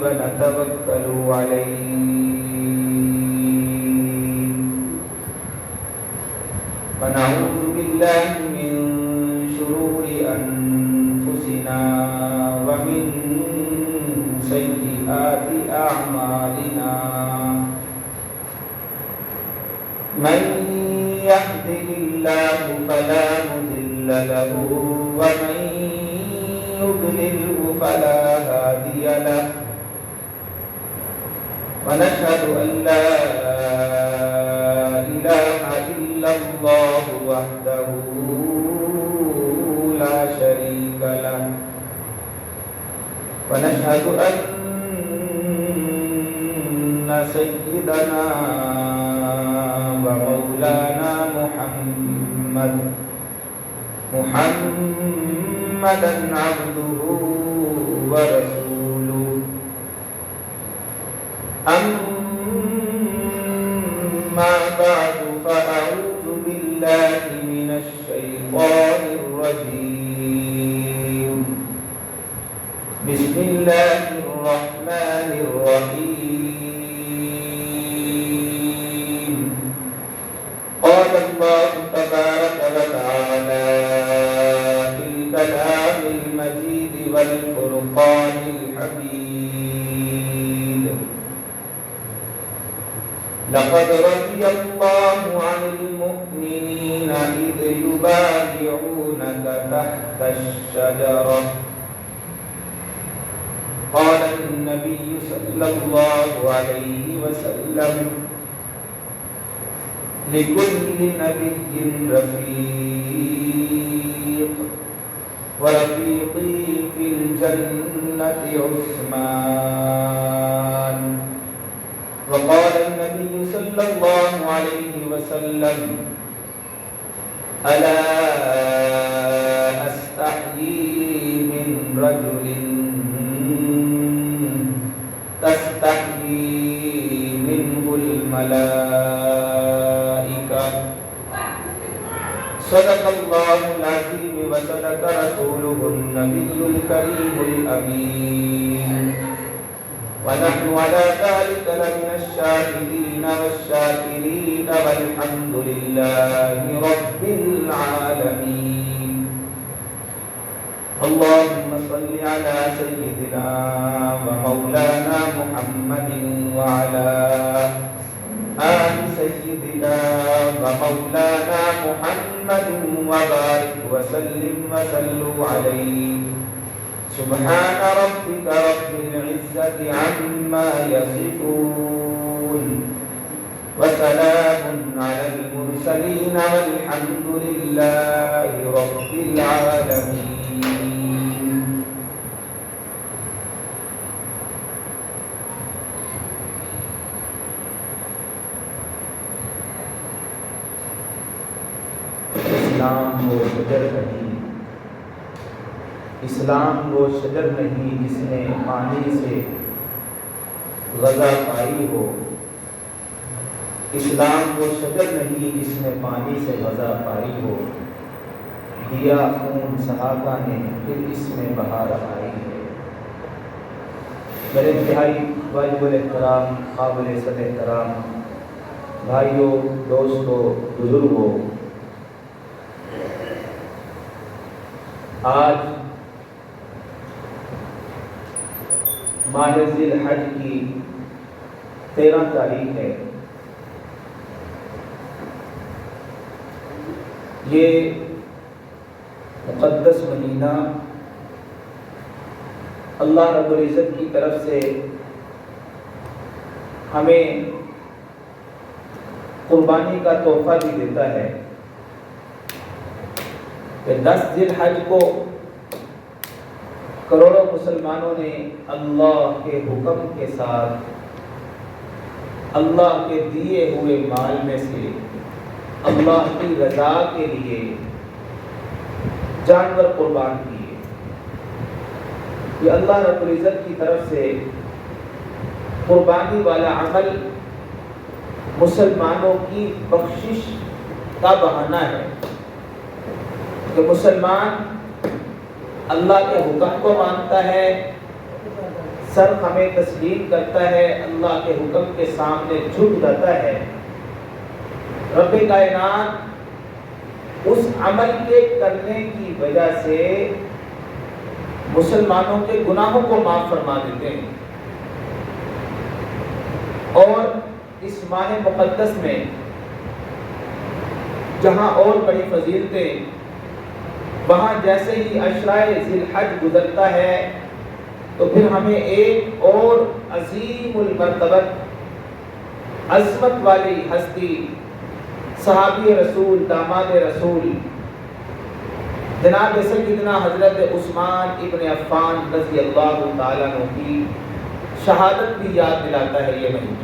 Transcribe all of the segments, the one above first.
ونتوكل عليه ونعوذ بالله من شرور أنفسنا ومن سيئات أعمالنا من يهده الله فلا مضل له ومن يضلله فلا هادي له ونشهد أن لا إله إلا الله وحده لا شريك له ونشهد أن سيدنا ومولانا محمدا عبده ورسوله أما بعد فأعوذ بالله من الشيطان الرجيم بسم الله الرحمن الرحيم قال الله تبارك وتعالى في الكلام المجيد والفرقان الحميد لقد رضي الله عن المؤمنين إذ يبايعونك تحت الشجرة قال النبي صلى الله عليه وسلم لكل نبي رفيق ورفيقي في الجنة عثمان وقال النبي صلى الله عليه وسلم ألا أستحيي من رجل تستحيي منه الملائكة صدق الله العظيم وصدق رسوله النبي الكريم الأمين ونحن على ذلك لمن الشاهدين والشاكرين والحمد لله رب العالمين اللهم صل على سيدنا ومولانا محمد وعلى آل سيدنا ومولانا محمد وبارك وسلم وصلوا عليه سبحان ربك رب العزة عما يصفون وسلام على المرسلين والحمد لله رب العالمين اسلام وہ شجر نہیں جس نے پانی سے غذا پائی ہو اسلام وہ شجر نہیں جس نے پانی سے غذا پائی ہو دیا خون صحابہ نے پھر اس میں بہار آئی ہے میرے انتہائی واجب الاحترام قابل صد احترام بھائیوں دوستوں بزرگوں آج ماہ ذی الحج کی 13 تاریخ ہے یہ مقدس مہینہ اللہ رب العزت کی طرف سے ہمیں قربانی کا تحفہ بھی دیتا ہے کہ 10 ذی الحج کو کروڑوں مسلمانوں نے اللہ کے حکم کے ساتھ اللہ کے دیے ہوئے مال میں سے اللہ کی رضا کے لیے جانور قربان کیے. یہ اللہ رب العزت کی طرف سے قربانی والا عمل مسلمانوں کی بخشش کا بہانہ ہے کہ مسلمان اللہ کے حکم کو مانتا ہے، سر ہمیں تسلیم کرتا ہے، اللہ کے حکم کے سامنے جھک جاتا ہے، رب کائنات اس عمل کے کرنے کی وجہ سے مسلمانوں کے گناہوں کو معاف فرما دیتے ہیں۔ اور اس ماہ مقدس میں جہاں اور بڑی فضیلتیں، وہاں جیسے ہی عشرۂ ذی الحج گزرتا ہے تو پھر ہمیں ایک اور عظیم المرتبت عظمت والی ہستی، صحابی رسول، داماد رسول، جناب سیدنا حضرت عثمان ابن عفان رضی اللہ تعالیٰ عنہ کی شہادت بھی یاد دلاتا ہے یہ مہینہ۔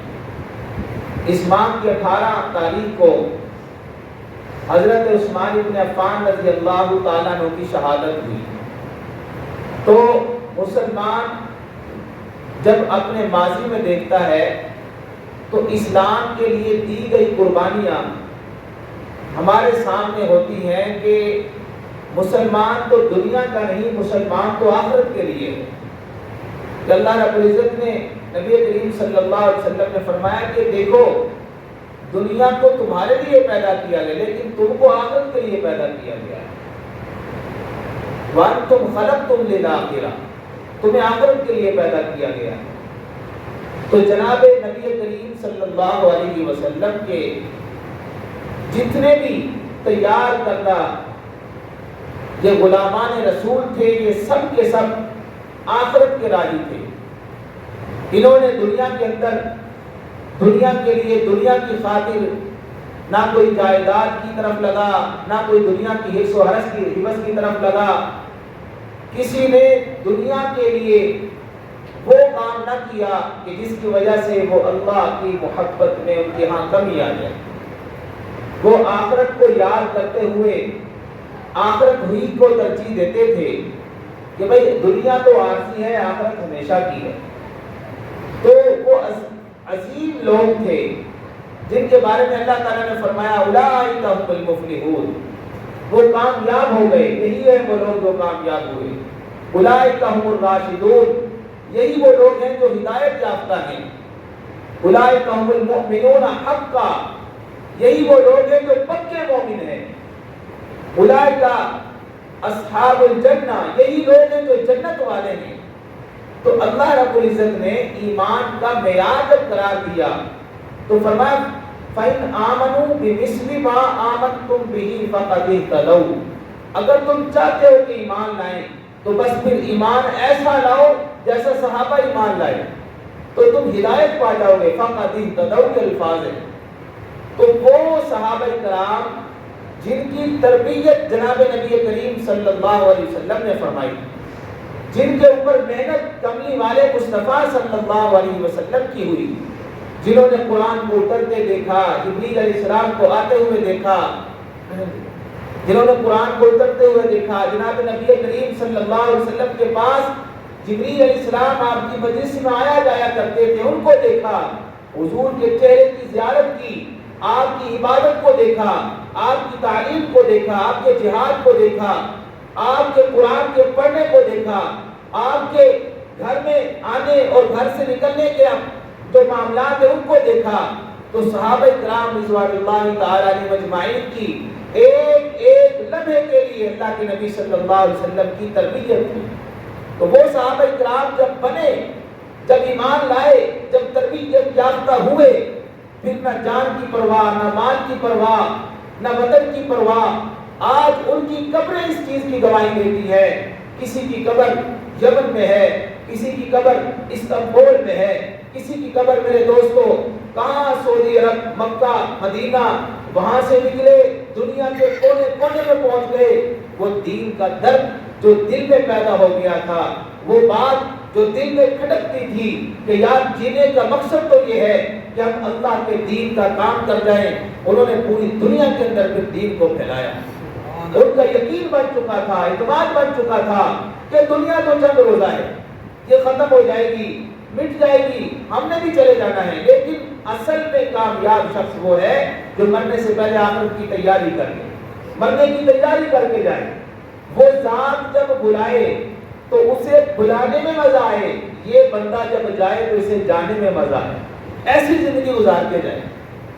اس ماہ کی 18 تاریخ کو حضرت عثمان ابن عفان رضی اللہ تعالیٰ عنہ کی شہادت ہوئی۔ تو مسلمان جب اپنے ماضی میں دیکھتا ہے تو اسلام کے لیے دی گئی قربانیاں ہمارے سامنے ہوتی ہیں کہ مسلمان تو دنیا کا نہیں، مسلمان تو آخرت کے لیے ہے۔ کہ اللہ رب العزت نے نبی کریم صلی اللہ علیہ وسلم نے فرمایا کہ دیکھو دنیا کو تمہارے لیے پیدا کیا گیا لیکن تم کو آخرت کے لیے پیدا کیا گیا ہے۔ وَأَنْتُمْ خَلَقْتُمْ لِلْآخِرَةِ، تمہیں آخرت کے لیے پیدا کیا گیا ہے۔ تو جناب نبی کریم صلی اللہ علیہ وسلم کے جتنے بھی تیار کردہ یہ غلامان رسول تھے، یہ سب کے سب آخرت کے راہی تھے۔ انہوں نے دنیا کے اندر دنیا کے لیے، دنیا کی خاطر نہ کوئی جائیداد کی طرف لگا، نہ کوئی دنیا کی حرص و حوث کی طرف لگا۔ کسی نے دنیا کے لیے وہ کام نہ کیا کہ جس کی وجہ سے وہ اللہ کی محبت میں ان کے ہاں کمی آ جائے۔ وہ آخرت کو یاد کرتے ہوئے آخرت ہوئی کو ترجیح دیتے تھے کہ بھئی دنیا تو عارضی ہے، آخرت ہمیشہ کی ہے۔ تو وہ عظیم لوگ تھے جن کے بارے میں اللہ تعالیٰ نے فرمایا اولئک هم المفلحون، وہ کامیاب ہو گئے، یہی ہے وہ لوگ جو کامیاب ہوئے۔ اولئک هم الراشدون، یہی وہ لوگ ہیں جو ہدایت یافتہ ہیں۔ اولئک هم المؤمنون حقا، یہی وہ لوگ ہیں جو پکے مومن ہیں۔ اولئک اصحاب الجنہ، یہی لوگ ہیں جو جنت والے ہیں۔ تو اللہ رب العزت نے ایمان کا معیار جب قرار دیا تو فرمایا فَإِنْ آمَنُوا بِمِثْلِ مَا آمَنْتُمْ بِهِ فَقَدِ اهْتَدَوْا، اگر تم چاہتے ہو کہ ایمان لائیں تو بس پھر ایمان ایسا لاؤ جیسا صحابہ ایمان لائے تو تم ہدایت پا جاؤ گے۔ فَقَدِ اهْتَدَوْا کے الفاظ ہیں۔ تو وہ صحابہ کرام جن کی تربیت جناب نبی کریم صلی اللہ علیہ وسلم نے فرمائی، جن کے اوپر محنت کملی والے مصطفیٰ صلی اللہ علیہ وسلم کی ہوئی، جنہوں نے قرآن کو اترتے دیکھا، جبریل علیہ السلام کو آتے ہوئے دیکھا، جنہوں نے قرآن کو اترتے ہوئے دیکھا، جناب نبی کریم صلی اللہ علیہ وسلم کے پاس جبریل علیہ السلام آپ کی مجلس میں آیا جایا کرتے تھے، ان کو دیکھا، حضور کے چہرے کی زیارت کی، آپ کی عبادت کو دیکھا، آپ کی تعلیم کو دیکھا، آپ کے جہاد کو دیکھا، آپ کے قرآن کے پڑھنے کو دیکھا، آپ کے گھر میں آنے اور گھر سے نکلنے کے جو معاملات ہیں ان کو دیکھا، تو صحابہ کرام رضوان اللہ تعالی علیہ مجمعین کی ایک ایک لمحے کے لیے اللہ کے نبی صلی اللہ علیہ وسلم کی تربیت ہوئی۔ تو وہ صحابہ کرام جب بنے، جب ایمان لائے، جب تربیت یافتہ ہوئے، پھر نہ جان کی پرواہ، نہ مال کی پرواہ، نہ وطن کی پرواہ۔ آج ان کی قبریں اس چیز کی گواہی دیتی ہے، کسی کی قبر یمن میں ہے، کسی کی قبر استنبول میں ہے، کسی کی قبر میرے دوستو کہاں سعودی عرب، مکہ، مدینہ، وہاں سے نکلے دنیا کے کونے کونے میں پہنچ گئے۔ وہ دین کا درد جو دل میں پیدا ہو گیا تھا، وہ بات جو دل میں کھٹکتی تھی کہ یار جینے کا مقصد تو یہ ہے کہ ہم اللہ کے دین کا کام کر جائیں، انہوں نے پوری دنیا کے اندر پھر دین کو پھیلایا۔ ان کا یقین بن چکا تھا، اعتماد بن چکا تھا کہ دنیا تو چند روزہ ہے، یہ ختم ہو جائے گی، مٹ جائے گی، ہم نے بھی چلے جانا ہے، لیکن اصل میں کامیاب شخص وہ ہے جو مرنے سے پہلے آخرت کی تیاری کر لے، مرنے کی تیاری کر کے جائے۔ وہ ذات جب بلائے تو اسے بلانے میں مزہ آئے، یہ بندہ جب جائے تو اسے جانے میں مزہ آئے، ایسی زندگی گزار کے جائے۔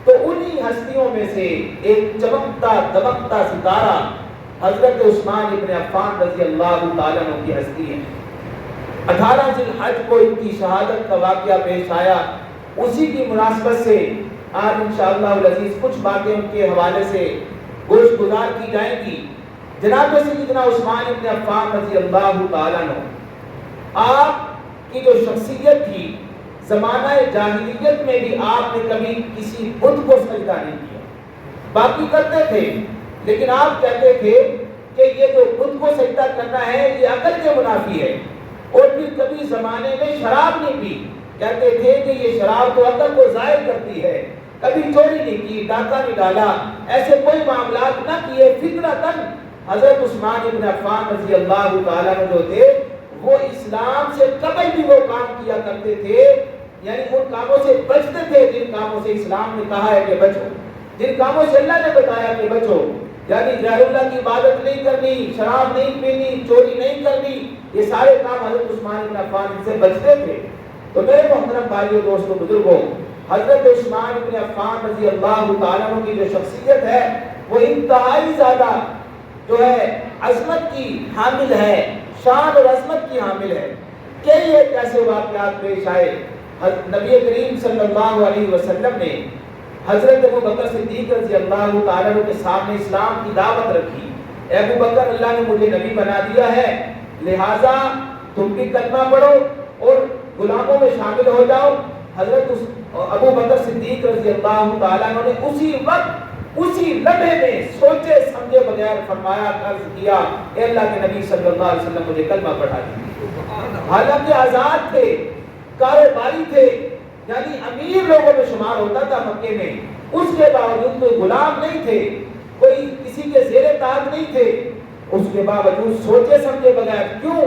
تو انہی ہستیوں میں سے ایک چمکتا دمکتا ستارہ حضرت عثمان ابن عفان رضی اللہ تعالیٰ عنہ کی ہستی ہے۔ 18 ذی الحج کو ان کی شہادت کا واقعہ پیش آیا، اسی کی مناسبت سے آج انشاءاللہ العزیز کچھ باتیں ان کے حوالے سے گوش گزار کی جائیں گی۔ جناب سیدنا عثمان ابن عفان رضی اللہ تعالیٰ عنہ، آپ کی جو شخصیت تھی، زمانہ جاہلیت میں بھی آپ نے کبھی کسی بت کو سجدہ نہیں کیا، باقی کرتے تھے لیکن آپ کہتے تھے کہ یہ جو بت کو سجدہ کرنا ہے یہ عقل کے منافی ہے، اور پھر کبھی زمانے میں شراب نہیں پی، کہتے تھے کہ یہ شراب تو عقل کو ضائع کرتی ہے، کبھی چوری نہیں کی، ڈاکہ نہیں ڈالا، ایسے کوئی معاملات نہ کیے، فطرتاً حضرت عثمان ابن عفان رضی اللہ تعالیٰ عنہ جو تھے وہ اسلام سے قبل بھی وہ کام کیا کرتے تھے، یعنی ان کاموں سے بچتے تھے جن کاموں سے اسلام نے کہا ہے کہ بچو، جن کاموں سے اللہ نے بتایا کہ بچو، یعنی غیر اللہ کی عبادت نہیں کرنی، شراب نہیں پینی، چوری نہیں کرنی، یہ سارے کام حضرت عثمان ابن عفان سے بچتے تھے۔ تو میرے محترم بھائیوں، دوستوں، بزرگوں، حضرت عثمان ابن عفان رضی اللہ تعالیٰ عنہ کی جو شخصیت ہے وہ انتہائی زیادہ جو ہے عظمت کی حامل ہے، شان اور عظمت کی حامل ہے۔ کئی ایک ایسے واقعات پیش آئے، نبی کریم صلی اللہ علیہ وسلم نے حضرت ابو بکر صدیق رضی اللہ تعالیٰ عنہ کے سامنے اسلام کی دعوت رکھی، اے ابو بکر، اللہ نے مجھے نبی بنا دیا ہے، لہٰذا تم بھی کلمہ پڑھو اور غلاموں میں شامل ہو جاؤ۔ حضرت ابو بکر صدیق رضی اللہ تعالیٰ عنہ نے اسی وقت، اسی لمحے میں سوچے سمجھے بغیر فرمایا، عرض کیا، اے اللہ کے نبی صلی اللہ علیہ وسلم مجھے کلمہ پڑھا دیجیے۔ حالانکہ آزاد تھے، کاروباری تھے، یعنی امیر لوگوں میں شمار ہوتا تھا مکے میں، اس کے باوجود کوئی غلام نہیں تھے، کوئی کسی کے زیر تاج نہیں تھے، اس کے باوجود سوچے سمجھے بغیر، کیوں؟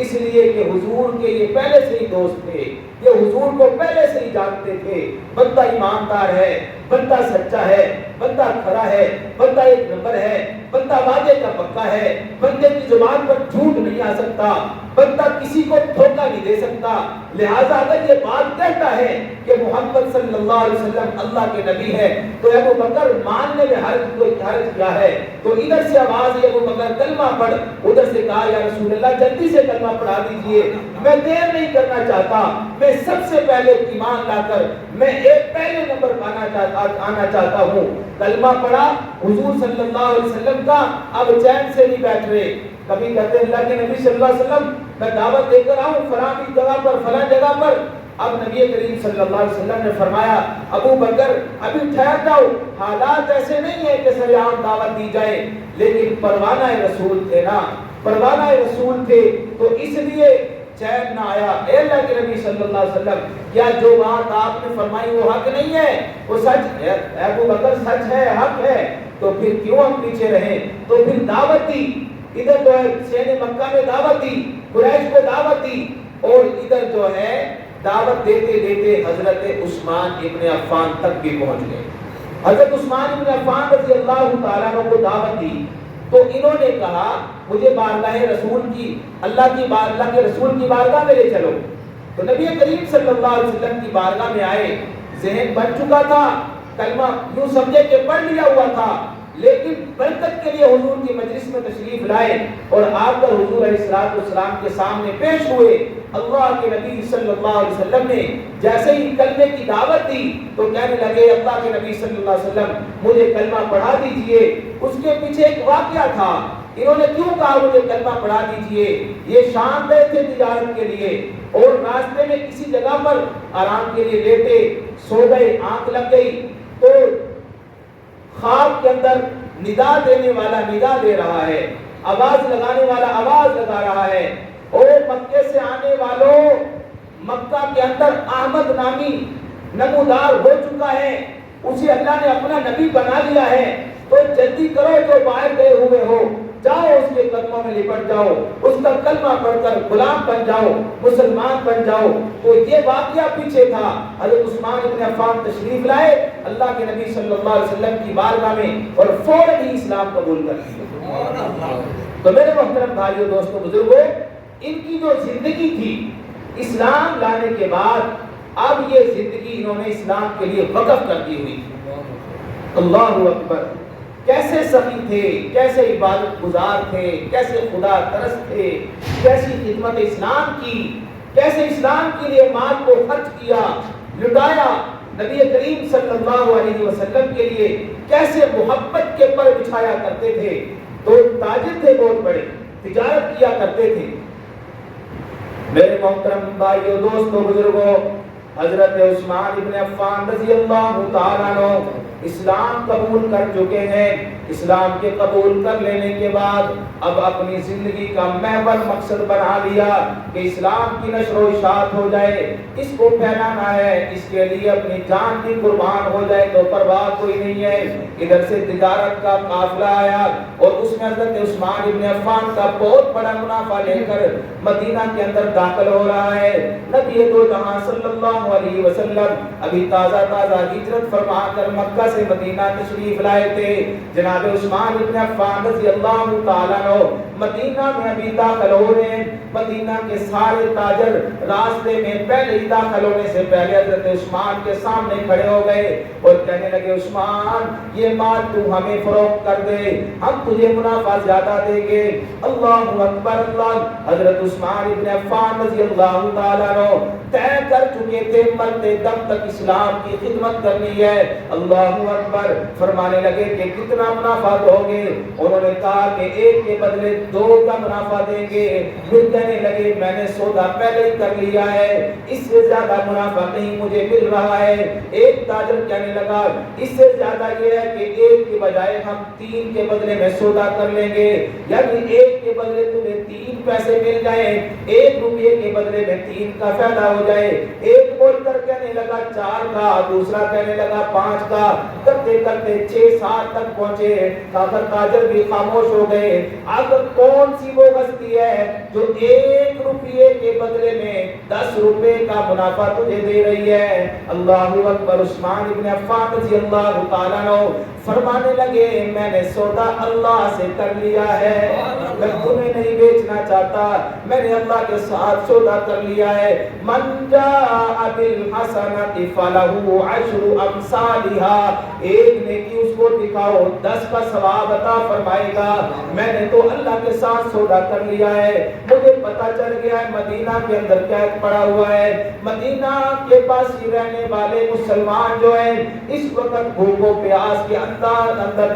اس لیے کہ حضور کے یہ پہلے سے ہی دوست تھے، یہ حضور کو پہلے سے ہی جانتے تھے، بندہ ایماندار ہے، بندہ سچا ہے، بندہ کھڑا ہے، بندہ ایک نمبر ہے، بندہ وعدے کا پکا ہے، بندے کی زبان پر جھوٹ نہیں آ سکتا، بندہ کسی کو دھوکہ نہیں دے سکتا۔ لہٰذا اگر یہ بات کہتا ہے کہ محمد صلی اللہ علیہ وسلم اللہ کے نبی ہے تو ابو بکر ماننے میں حرج کیا ہے؟ تو ادھر سے آواز ہے ابو بکر کلمہ پڑھ، ادھر سے کہا یا رسول اللہ جلدی سے کلمہ پڑھا دیجئے، میں دیر نہیں کرنا چاہتا، میں سب سے پہلے ایمان لا کر میں ایک پہلے نمبر آنا چاہتا ہوں۔ کلمہ پڑھا حضور صلی اللہ علیہ وسلم کا، اب چین سے نہیں بیٹھ رہے، کبھی کہتے اللہ کے نبی صلی اللہ علیہ وسلم میں دعوت دے کر آؤں فلاں جگہ پر، فلاں جگہ پر، اب نبی کریم صلی اللہ علیہ وسلم نے فرمایا ابو بکر ابھی ٹھہر جاؤ، حالات ایسے نہیں ہے کہ سریعان دعوت دی جائے، لیکن پروانہ رسول تھے نا، پروانہ رسول تھے، تو اس لیے چین نہ آیا۔ اے اللہ کے نبی صلی اللہ علیہ وسلم، کیا جو بات آپ نے فرمائی وہ حق نہیں ہے؟ وہ سچ ہے ابو بکر، سچ ہے، حق ہے، تو پھر کیوں ہم پیچھے رہیں؟ تو پھر دعوت دی، ادھر جو ہے شہر مکہ میں دعوت دی، قریش کو دعوت دی، اور ادھر جو ہے دعوت دیتے دیتے حضرت عثمان ابن عفان تک بھی پہنچ گئے۔ حضرت عثمان ابن عفان رضی اللہ تعالیٰ عنہ کو دعوت دی تو انہوں نے کہا مجھے بارگاہ رسول کی، اللہ کے رسول کی بارگاہ میں لے چلو۔ تو نبی کریم صلی اللہ علیہ وسلم کی بارگاہ میں آئے، ذہن بن چکا تھا، کلمہ یوں سمجھے کہ پڑھ لیا ہوا تھا، لیکن برکت کے لیے حضور کی مجلس میں تشریف لائے اور آ کر حضور علیہ السلام کے سامنے پیش ہوئے۔ اللہ کے نبی صلی اللہ علیہ وسلم نے جیسے ہی کلمے کی دعوت دی تو کہنے لگے اللہ کے نبی صلی اللہ علیہ وسلم مجھے کلمہ پڑھا دیجئے۔ اس کے پیچھے ایک واقعہ تھا، انہوں نے کیوں کہا مجھے کلمہ پڑھا دیجئے؟ یہ شام گئے تھے تجارت کے لیے اور راستے میں کسی جگہ پر آرام کے لیے لیٹے، سو گئے، آنکھ لگ گئی تو خواب کے اندر ندا دینے والا ندا دے رہا ہے، آواز لگانے والا آواز لگا رہا ہے، اور مکے سے آنے والوں، مکہ کے اندر احمد نامی نمودار ہو چکا ہے، اسے اللہ نے اپنا نبی بنا لیا ہے، تو جلدی کرو جو باہر گئے ہوئے ہو، جاؤ اس کے قدموں میں لپٹ جاؤ، اس کا کلمہ پڑھ کر غلام بن جاؤ، مسلمان بن جاؤ۔ تو یہ واقعہ پیچھے تھا، حضرت عثمان ابن عفان تشریف لائے اللہ کے نبی صلی اللہ علیہ وسلم کی بارگاہ میں اور فوراً ہی اسلام قبول کر لیا۔ تو میرے محترم بھائیوں دوستوں بزرگوں، ان کی جو زندگی تھی اسلام لانے کے بعد، اب یہ زندگی انہوں نے اسلام کے لیے وقف کر دی ہوئی تھی۔ اللہ اکبر، کیسے سخی تھے، کیسے عبادت گزار تھے، کیسے خدا ترس تھے، کیسی خدمت اسلام کی، کیسے اسلام کے لیے مال کو خرچ کیا، لٹایا، نبی کریم صلی اللہ علیہ وسلم کے لیے کیسے محبت کے پر بچھایا کرتے تھے۔ تو تاجر تھے، بہت بڑے تجارت کیا کرتے تھے۔ میرے محترم بھائیوں دوستوں بزرگوں، حضرت عثمان ابن عفان رضی اللہ تعالیٰ عنہ اسلام قبول کر چکے ہیں۔ اسلام کے قبول کر لینے کے بعد اب اپنی زندگی کا محور مقصد بنا لیا کہ اسلام کی نشر و اشاعت ہو جائے، اس کو پھیلانا ہے، اس کے لیے اپنی جان بھی قربان ہو جائے تو پرواہ کوئی نہیں ہے۔ ادھر سے تجارت کا قافلہ آیا اور اس میں حضرت عثمان ابن عفان کا بہت بڑا منافع لے کر مدینہ کے اندر داخل ہو رہا ہے۔ نبی دو جہاں صلی اللہ علیہ وسلم ابھی تازہ ہجرت فرما کر مکہ سے مدینہ تشریف لائے تھے۔ جناب عثمان ابن عفان رضی اللہ تعالیٰ عنہ مدینہ میں ابھی داخل ہو رہے ہیں۔ مدینہ کے سارے تاجر راستے میں پہلے ہی داخل ہونے سے پہلے حضرت عثمان کے سامنے کھڑے ہو گئے اور کہنے لگے، عثمان یہ مال تو ہمیں فروخت کر دے، ہم تجھے منافع زیادہ دیں گے۔ اللہ اکبر اللہ۔ حضرت عثمان ابن عفان رضی اللہ تعالیٰ عنہ طے کر چکے تھے مرتے دم تک اسلام کی خدمت کرنی ہے۔ اللہ اکبر۔ فرمانے لگے کہ کتنا منافع دو گے؟ انہوں نے کہا کہ ایک کے بدلے دو کا منافع دیں گے۔ پھر کہنے لگے میں نے سودا پہلے ہی کر لیا ہے، اس سے زیادہ منافع نہیں مجھے مل رہا ہے۔ ایک تاجر کہنے لگا اس سے زیادہ یہ ہے کہ ایک کے بجائے ہم تین کے بدلے میں سودا کر لیں گے، یعنی ایک کے بدلے تمہیں تین پیسے مل جائیں، ایک روپے کے بدلے میں تین کا فائدہ ہو جائے۔ ایک بول کر کہنے لگا چار کا، دوسرا کہنے لگا پانچ کا، کرتے کرتے 6-7 تک پہنچے۔ آخر تاجر بھی خاموش ہو گئے۔ آخر کون سی وہ ہستی ہے جو ایک روپے کے بدلے میں 10 روپے کا منافع تجھے دے رہی ہے؟ اللہ اکبر۔ عثمان ابن عفان رضی اللہ تعالیٰ عنہ فرمانے لگے میں نے سودا اللہ سے کر لیا ہے، میں تمہیں نہیں بیچنا چاہتا، میں نے اللہ کے ساتھ سودا کر لیا ہے۔ من جاء بالحسنۃ فلہ عشر امثالها، ایک نیکی اس کو دکھاؤ 10 کا ثواب عطا فرمائے گا۔ میں نے تو اللہ کے ساتھ سودا کر لیا ہے۔ مجھے پتا چل گیا ہے مدینہ کے اندر کیا پڑا ہوا ہے۔ مدینہ کے پاس ہی رہنے والے مسلمان جو ہیں اس وقت بھوک و پیاس کے اندر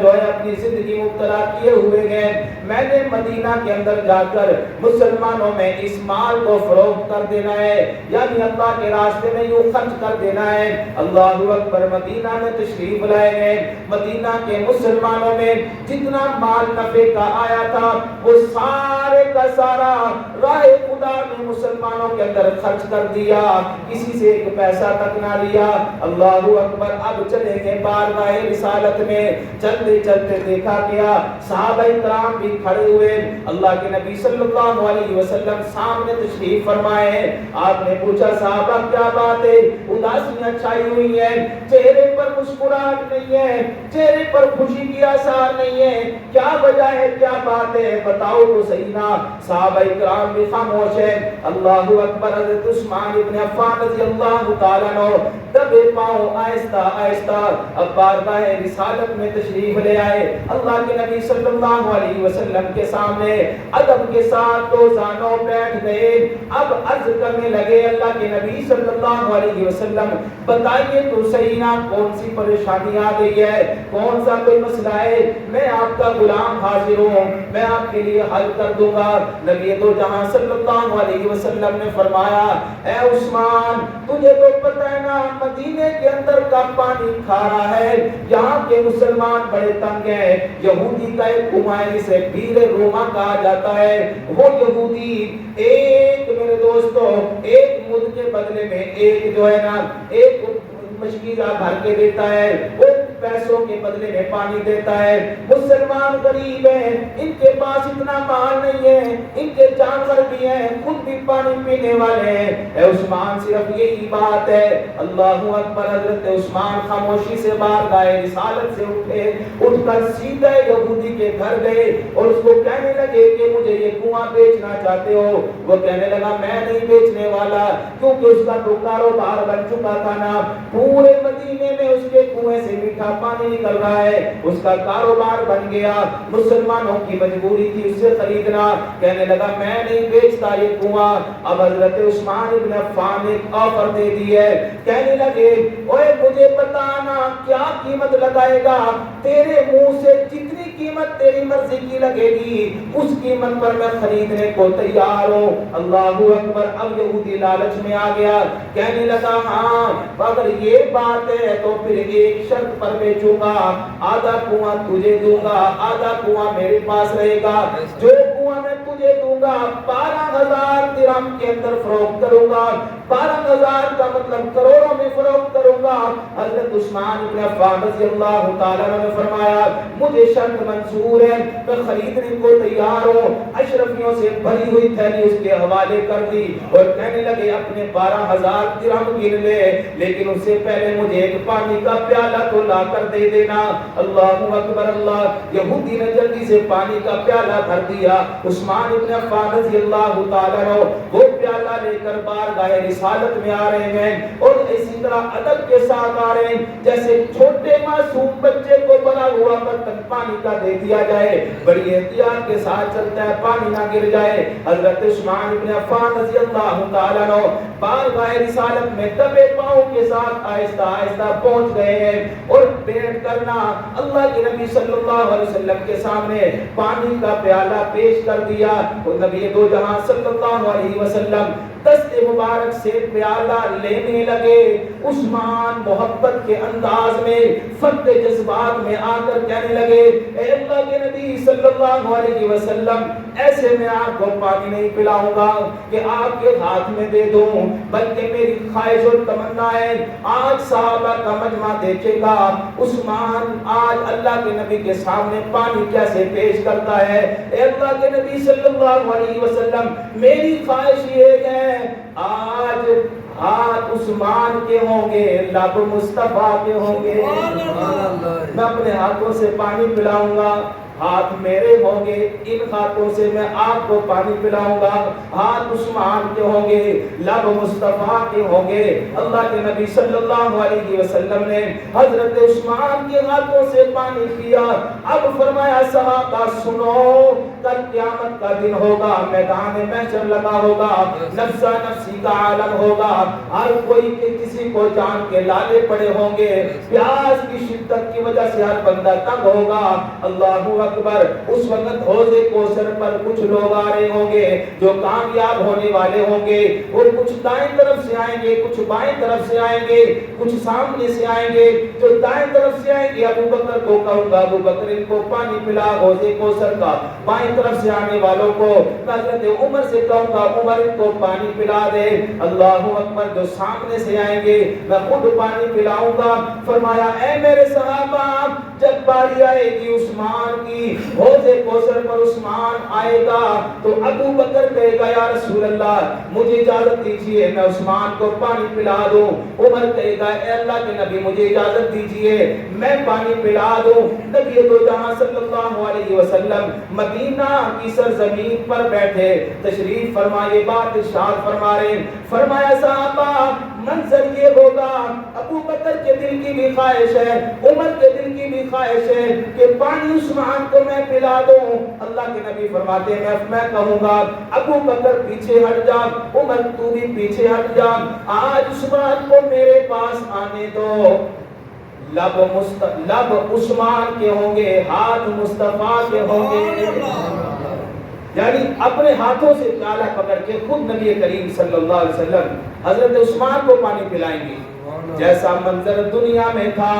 جو ہے اپنی زندگی مبتلا کیے ہوئے ہیں۔ میں نے مدینہ کے اندر جا کر مسلمانوں میں اس مال کو فروخت کر دینا ہے، یعنی اللہ کے راستے میں یوں خرچ کر دینا ہے۔ اللہ اکبر۔ مدینہ میں تشریف لائے گئے۔ مدینہ کے مسلمانوں میں جتنا مال نفع کا آیا تھا وہ سارے کا سارا راہ خدا میں مسلمانوں کے اندر خرچ کر دیا، کسی سے ایک پیسہ تک نہ لیا۔ اللہ اکبر۔ اب چلے گئے بارگاہ رسالت میں، چلتے چلتے دیکھا گیا صحابہ کرام بھی کھڑے ہوئے۔ اللہ کے نبی صلی اللہ علیہ وسلم سامنے تشریف فرمائے۔ آپ نے پوچھا صحابہ کیا بات ہے؟ اداسیاں چھائی ہوئی ہیں، چہرے پر مسکراہٹ نہیں ہے، چہرے پر خوشی کی آثار نہیں ہے، کیا وجہ ہے، کیا بات ہے، بتاؤ تو صحیح نا۔ صحابہ کرام بھی خاموش ہیں۔ اللہ اکبر۔ حضرت عثمان ابن عفان رضی اللہ تعالیٰ عنہ دبے پاؤں آہستہ آہستہ اب بارگاہ رسالت میں تشریف لے آئے۔ اللہ کے نبی صلی اللہ علیہ وسلم کے سامنے ادب کے ساتھ دو زانوں بیٹھ گئے۔ اب عرض کرنے لگے اللہ کے نبی صلی اللہ علیہ وسلم بتائیے تو صحیح نا کون سی پریشانی آ گئی ہے، کون سا کوئی مسئلہ ہے، میں آپ کا غلام حاضر ہوں، میں آپ کے لیے حل کر دوں گا۔ نبی دو جہاں صلی اللہ علیہ وسلم نے فرمایا اے عثمان تجھے تو پتہ ہے نا مدینے کے اندر کا پانی کھارا ہے، یہاں کے مسلمان بڑے تنگ ہیں۔ یہودی کا ایک کمائن سے بیر روما کہا جاتا ہے، وہ یہودی ایک میرے دوستو ایک مد کے بدلے میں ایک جو ہے نا ایک مشکیزہ بھر کے دیتا ہے، وہ پیسوں کے بدلے میں پانی دیتا ہے. مسلمان غریب ہیں, ان کے پاس اتنا مال نہیں ہے, ان کے جانور بھی ہیں, خود بھی پانی پینے والے ہیں. اے عثمان صرف یہی بات ہے. اللہ اکبر. حضرت عثمان خاموشی سے بارگاہ رسالت سے اٹھ کر سیدھے یہودی کے گھر گئے اور اس کو کہنے لگے کہ مجھے یہ کنواں بیچنا چاہتے ہو؟ وہ کہنے لگا میں نہیں بیچنے والا, کیونکہ اس کا تو کاروبار بن چکا تھا نا, پورے مدینے میں اس کے کنویں سے میٹھا پانی نکل رہا ہے, اس کا کاروبار بن گیا, مسلمانوں کی مجبوری تھی اس سے خریدنا. کہنے لگا میں نہیں بیچتا یہ کنواں. اب حضرت عثمان ابن عفان نے آفر دے دی ہے. کہنے لگے اوے مجھے بتانا کیا قیمت لگائے گا, تیرے منہ سے جتنی قیمت تیری مرضی کی لگے گی اس قیمت پر میں خریدنے کو تیار ہوں. اللہ اکبر. اب یہودی لالچ میں آ گیا, کہنے لگا ہاں اگر یہ بات ہے تو پھر ایک شرط پر بیچوں گا, آدھا کنواں تجھے دوں گا, آدھا کنواں میرے پاس رہے گا. جو کنواں میں تجھے دوں گا 12,000 درہم کے اندر فروخت کروں گا. 12,000 کا مطلب کروڑوں میں فروخت کروں گا. حضرت عثمان بن عفان رضی اللہ تعالیٰ عنہ نے فرمایا مجھے شرط منظور ہے, میں خریدنے کو تیار ہوں. اشرفیوں سے بھری ہوئی تھیلی اس کے حوالے کر دی اور کہنے لگے اپنے 12,000 درہم گن لے, لیکن اس سے پہلے مجھے ایک پانی کا پیالہ تو لا کر دے دینا. اللہ اکبر. اللہ. یہودی نے جلدی سے پانی کا پیالہ بھر دیا. عثمان بن عفان رضی اللہ تعالیٰ عنہ وہ پیالہ لے کر بارگاہ رسالت میں آ رہے ہیں اور اسی طرح ادب کے ساتھ آ رہے ہیں جیسے چھوٹے معصوم بچے کو بنا ہوا برتن پانی کا دے دیا جائے, بڑی احتیاط کے ساتھ چلتا ہے پانی نہ گر جائے. حضرت عثمان بن عفان رضی اللہ تعالیٰ عنہ بارگاہ رسالت میں دبے پاؤں کے ساتھ آہستہ آہستہ پہنچ گئے ہیں اور بیٹھ کرنا اللہ کے نبی صلی اللہ علیہ وسلم کے سامنے پانی کا پیالہ پیش کر دیا. اور نبی دو جہاں صلی اللہ علیہ وسلم دست مبارک سے پیالہ لینے لگے. عثمان محبت کے انداز میں فتح جذبات میں آ کر کہنے لگے اے اللہ کے نبی صلی اللہ علیہ وسلم ایسے میں آپ کو پانی نہیں پلاؤں گا کہ آپ کے ہاتھ میں دے دوں, بلکہ میری خواہش اور تمنا ہے آج صحابہ کا مجمع دیکھے گا عثمان آج اللہ کے نبی کے سامنے پانی کیسے پیش کرتا ہے. اے اللہ کے نبی صلی اللہ علیہ وسلم میری خواہش یہ ہے آج ہاتھ عثمان کے ہوں گے, لب مصطفیٰ کے ہوں گے, میں اپنے ہاتھوں سے پانی پلاؤں گا, ہاتھ میرے ہوں گے, ان ہاتھوں سے میں آپ کو پانی پلاؤں گا. ہاتھ عثمان کے ہوں گے, لب مصطفیٰ کے ہوں گے. اللہ کے نبی صلی اللہ علیہ وسلم نے حضرت عثمان کے ہاتھوں سے پانی پیا. اب فرمایا صحابہ سنو, کل قیامت کا دن ہوگا, میدان محشر لگا ہوگا, نفسا نفسی کا عالم ہوگا, ہر کوئی کے کسی کو جان کے لالے پڑے ہوں گے, پیاس کی شدت کی وجہ سے ہر بندہ تنگ ہوگا. اللہ اکبر. اس وقت حوض کوثر پر کچھ لوگ آ رہے ہوں گے جو کامیاب ہونے والے ہوں گے, وہ کچھ دائیں طرف سے آئیں گے, کچھ بائیں طرف سے آئیں گے, کچھ سامنے سے آئیں گے. جو دائیں طرف سے آئیں گے ابو بکر کو کہوں گا ابو بکر ان کو پانی پلا حوض کوثر کا. بائیں طرف سے آنے والوں کو حضرت عمر سے کہوں گا عمر ان کو پانی پلا دے. اللہ اکبر. جو سامنے سے آئیں گے میں خود پانی پلاؤں گا. فرمایا اے میرے صحابہ جب باری آئے گی عثمان کی, حوض کوثر پر عثمان آئے گا تو ابو بکر کہے گا یا رسول اللہ مجھے اجازت دیجئے میں عثمان کو پانی پلا دوں. عمر کہے گا اے اللہ کے نبی مجھے اجازت دیجئے میں پانی پلا دوں. نبی دو جہاں صلی اللہ علیہ وسلم مدینہ کی سرزمین پر بیٹھے تشریف فرمائے, بات ارشاد فرما رہے ہیں. فرمایا صحابہ منظر یہ ہوگا, ابو بکر کے دل کی بھی خواہش ہے, عمر کے دل کی بھی خواہش ہے کہ پانی عثمان کو میں پلا دوں. اللہ کے نبی فرماتے ہیں میں کہوں گا ابو بکر پیچھے ہٹ جا, عمر تو بھی پیچھے ہٹ جا, آج عثمان کو میرے پاس آنے دو. لب عثمان کے ہوں گے, ہاتھ مصطفیٰ کے ہوں گے. یعنی اپنے ہاتھوں سے پیالہ پکڑ کے خود نبی کریم صلی اللہ علیہ وسلم حضرت عثمان کو پانی پلائیں گے. جیسا منظر دنیا میں تھا,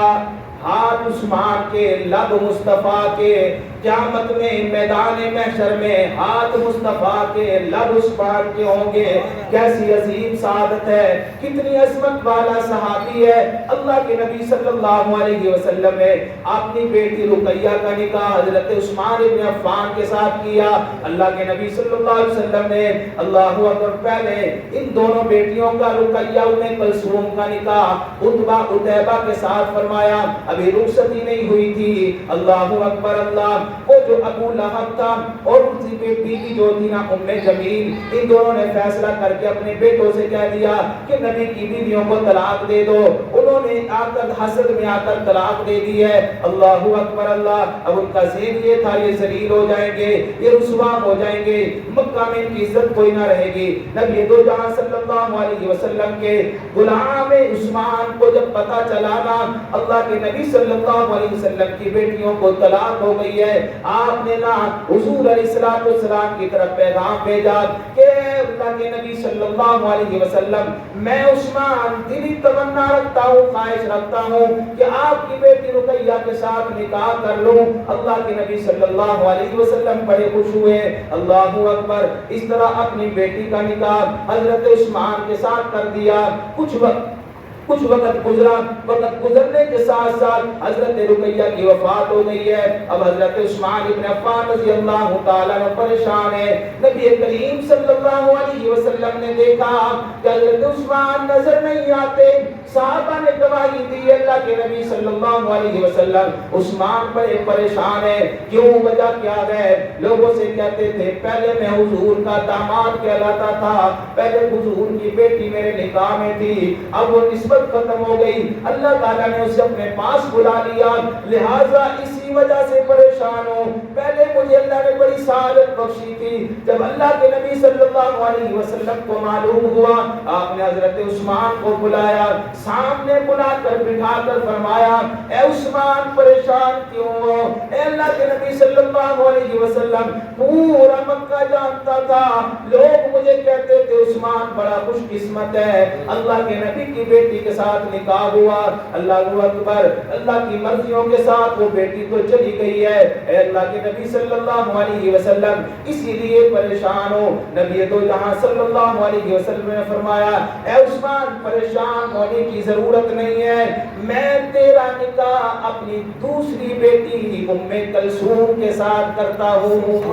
ہاتھ عثمان کے, لب مصطفیٰ کے, قیامت میں میدان محشر میں ہاتھ مصطفیٰ کے لب عثمان کے ہوں گے. کیسی عظیم سعادت ہے, کتنی عظمت والا صحابی ہے. اللہ کے نبی صلی اللہ علیہ وسلم نے اپنی بیٹی رقیہ کا نکاح حضرت عثمان ابن عفان کے ساتھ کیا. اللہ کے نبی صلی اللہ علیہ وسلم نے اللہ اکبر پہلے ان دونوں بیٹیوں کا رقیہ ام کلثوم کا نکاح عتبہ عتیبہ کے ساتھ فرمایا. ابھی رخصتی نہیں ہوئی تھی. اللہ اکبر اللہ. وہ جو ابو لہب تھا اور ان کی بیٹی جو تھی نا ام جمیل, ان دونوں نے فیصلہ کر کے اپنے بیٹوں سے کہہ دیا کہ نبی کی بیویوں کو طلاق دے دو. انہوں نے آ کر حسد میں آ کر طلاق دے دی ہے. اللہ اکبر اللہ. اب ان کا ذہن یہ تھا یہ ذلیل ہو جائیں گے, یہ رسوا ہو جائیں گے, مکہ میں ان کی عزت کوئی نہ رہے گی. نبی دو جہاں صلی اللہ علیہ وسلم کے غلام عثمان کو جب پتا چلا نا اللہ کے نبی صلی اللہ علیہ وسلم کی بیٹیوں کو طلاق ہو گئی ہے, آپ نے نا حضور علیہ السلام کی طرف پیغام بھیجا کہ اللہ کے نبی صلی اللہ علیہ وسلم میں عثمان دلی تمنا رکھتا ہوں, خواہش رکھتا ہوں کہ آپ کی بیٹی رقیہ کے ساتھ نکاح کر لوں. اللہ کے نبی صلی اللہ علیہ وسلم بڑے خوش ہوئے. اللہ اکبر. اس طرح اپنی بیٹی کا نکاح حضرت عثمان کے ساتھ کر دیا. کچھ وقت گزرا. وقت گزرنے کے ساتھ ساتھ حضرت رقیہ کی وفات ہو گئی ہے. اب حضرت عثمان ابن عفان رضی اللہ تعالیٰ عنہ پریشان ہے. نبی کریم صلی اللہ علیہ وسلم نے دیکھا کہ حضرت عثمان نظر نہیں آتے. صحابہ نے گواہی دی اللہ کے نبی صلی اللہ علیہ وسلم عثمان بڑے پریشان ہے. کیوں, وجہ کیا ہے؟ لوگوں سے کہتے تھے پہلے میں حضور کا داماد کہلاتا تھا, پہلے حضور کی بیٹی میرے نکاح میں تھی, اب وہ نسبت ختم ہو گئی. اللہ تعالیٰ نے اسے اپنے پاس بلا لیا, لہٰذا اسی وجہ سے پریشان ہوں. پہلے مجھے اللہ نے بڑی سعادت بخشی تھی. جب اللہ کے نبی صلی اللہ علیہ وسلم کو معلوم ہوا, آپ نے حضرت عثمان کو بلایا, سامنے بلا کر بٹھا کر فرمایا اے عثمان پریشان کیوں ہو؟ اے اللہ کے نبی صلی اللہ علیہ وسلم پورا مکہ جانتا تھا, لوگ مجھے کہتے تھے عثمان بڑا خوش قسمت ہے, اللہ کے نبی کی بیٹی کے ساتھ نکاح ہوا. اللہ اکبر. اللہ کی مرضیوں کے ساتھ وہ بیٹی تو چلی گئی ہے. اے اللہ کے نبی صلی اللہ علیہ وسلم اسی لیے پریشان ہو. نبی دو جہاں صلی اللہ علیہ وسلم نے فرمایا اے عثمان پریشان ہونے کی ضرورت نہیں ہے, میں تیرا نکاح اپنی دوسری بیٹی ام کلثوم کے ساتھ کرتا ہوں.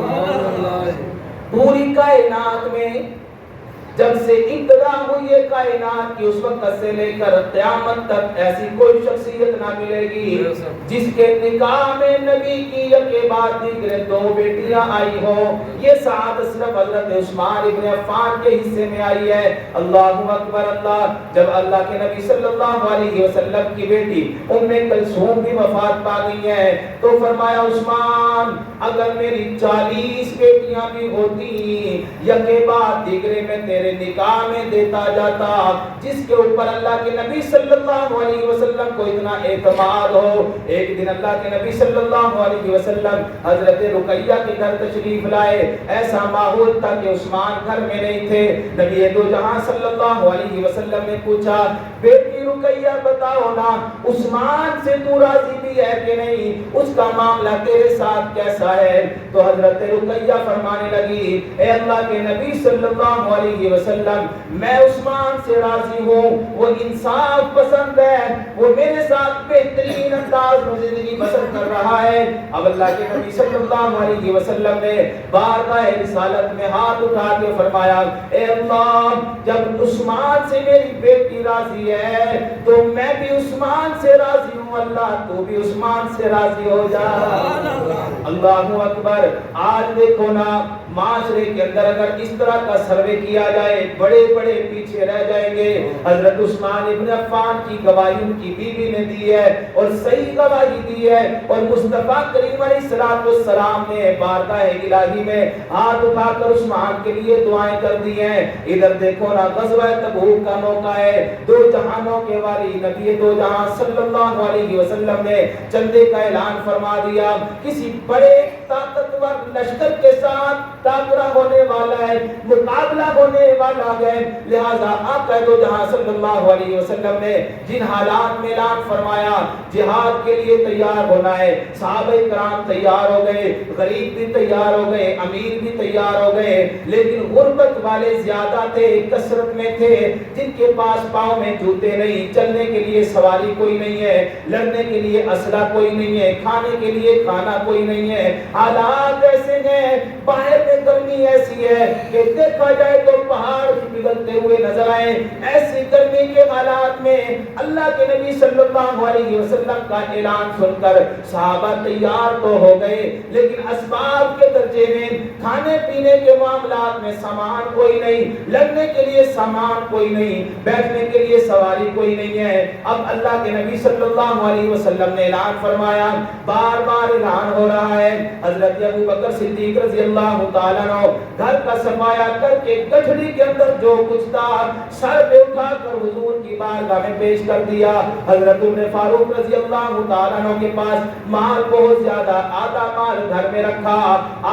پوری کائنات میں جب سے ابتدا ہوئی ہے کائنات کی اس وقت سے لے کر قیامت تک ایسی کوئی شخصیت نہ ملے گی جس کے نکاح میں نبی کی کے بعد دیگر دو بیٹیاں آئی ہوں. یہ سعادت صرف حضرت عثمان ابن عفان کے حصے میں آئی ہے. اللہ اکبر اللہ. جب اللہ کے نبی صلی اللہ علیہ وسلم کی بیٹی ام کلثوم بھی وفات پا گئی ہے تو فرمایا عثمان اگر میری 40 بیٹیاں بھی ہوتی یکے بعد دیگرے میں تیرے نکاح میں دیتا جاتا. جس کے اوپر اللہ کے نبی صلی اللہ علیہ وسلم کو اتنا اعتماد ہو. ایک دن اللہ کے نبی صلی اللہ علیہ وسلم حضرت رقیہ کے گھر تشریف لائے. ایسا ماحول تھا کہ عثمان گھر میں نہیں تھے. نبی دو جہاں صلی اللہ علیہ وسلم نے پوچھا بیٹی رقیہ بتاؤ نا عثمان سے تو راضی بھی ہے کہ نہیں, اس کا معاملہ تیرے ساتھ کیسا ہے؟ تو حضرت رقیہ فرمانے لگی اے اللہ کے نبی صلی اللہ علیہ وسلم میں عثمان سے راضی ہوں, وہ انصاف پسند ہے, وہ میرے ساتھ بہترین انداز میں زندگی بسر کر رہا ہے. اب اللہ کے نبی صلی اللہ علیہ وسلم نے بارگاہ رسالت میں ہاتھ اٹھا کے فرمایا اے اللہ جب عثمان سے میری بیٹی راضی ہے تو میں بھی عثمان سے راضی ہوں, اللہ تو بھی عثمان سے راضی ہو جا. اللہ اکبر. آج دیکھو نا معاشرے کے اندر اگر اس طرح کا سروے کیا جائے بڑے بڑے پیچھے رہ جائیں گے. حضرت عثمان ابن عفان کی گواہی ان کی بیوی نے دی ہے اور صحیح گواہی دی ہے, اور مصطفیٰ کریم علیہ السلام نے بارگاہ الہی میں ہاتھ اٹھا کر عثمان کے لیے دعائیں کر دی ہیں. ادھر دیکھو نا غزوہ تبوک کا موقع ہے, دو جہانوں کے والی نبی دو جہاں صلی اللہ علیہ وسلم نے چندے کا اعلان فرما دیا. کسی بڑے طاقتور لشکر کے ساتھ ٹاکرا ہونے والا ہے، مقابلہ ہونے والا ہے۔ لہذا آقا دو جہاں صلی اللہ علیہ وسلم نے جن حالات میں اعلان فرمایا جہاد کے لیے تیار ہونا ہے، صحابہ کرام تیار ہو گئے، غریب بھی تیار ہو گئے، امیر بھی تیار ہو گئے، لیکن غربت والے زیادہ تھے، کثرت میں تھے، جن کے پاس پاؤں میں جوتے نہیں، چلنے کے لیے سواری کوئی نہیں ہے، لڑنے کے لیے اسلحہ کوئی نہیں ہے، کھانے کے لیے کھانا کوئی نہیں ہے۔ حالات ایسے ہیں، باہر میں گرمی ایسی ہے کہ دیکھا جائے تو پہاڑ پگھلتے ہوئے نظر آئے۔ ایسی گرمی کے حالات میں اللہ کے نبی صلی اللہ علیہ وسلم کا اعلان سن کر صحابہ تیار تو ہو گئے، لیکن اسباب کے درجے میں کھانے پینے کے معاملات میں سامان کوئی نہیں، لڑنے کے لیے سامان کوئی نہیں، بیٹھنے کے لیے سواری کوئی نہیں ہے۔ اب اللہ کے نبی صلی اللہ علیہ وسلم نے اعلان فرمایا، بار بار اعلان ہو رہا ہے۔ حضرت ابو بکر صدیق رضی اللہ تعالیٰ عنہ گھر کا صفایا کر کے گٹھڑی کے اندر جو کچھ تھا سر پہ اٹھا کر حضور کی بارگاہ میں پیش کر دیا۔ حضرت عمر فاروق رضی اللہ تعالیٰ عنہ کے پاس مال بہت زیادہ، آدھا مال گھر میں رکھا،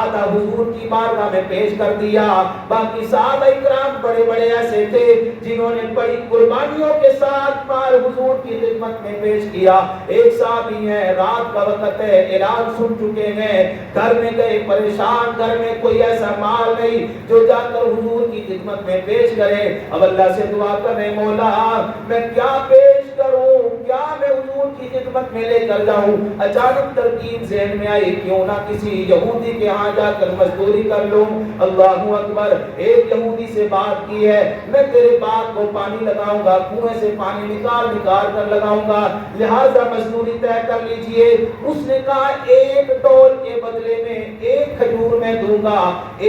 آدھا حضور کی بارگاہ میں پیش کر دیا۔ باقی صحابہ کرام بڑے بڑے ایسے تھے جنہوں نے بڑی قربانیوں کے ساتھ مال حضور کی خدمت میں پیش کیا۔ ایک صحابی ہے، رات کا وقت ہے، اعلان سن چکے ہیں، گھر میں گئے پریشان، گھر میں کوئی ایسا مال نہیں جو جا کر حضور کی خدمت میں پیش کرے۔ اب اللہ سے دعا کریں، مولا میں کیا پیش کروں، کیا میں حضور کی خدمت میں لے کر جاؤں؟ اچانک ترکیب ذہن میں آئی، کیوں نہ کسی یہودی کے ہاں جا کر مزدوری کر لوں۔ اللہ اکبر، ایک یہودی سے بات کی ہے، میں تیرے باغ کو پانی لگاؤں گا، کنویں سے پانی نکال نکال کر لگاؤں گا، لہذا مزدوری طے کر لیجئے۔ اس نے کہا ایک ڈول کے بدلے میں ایک کھجور میں دوں گا،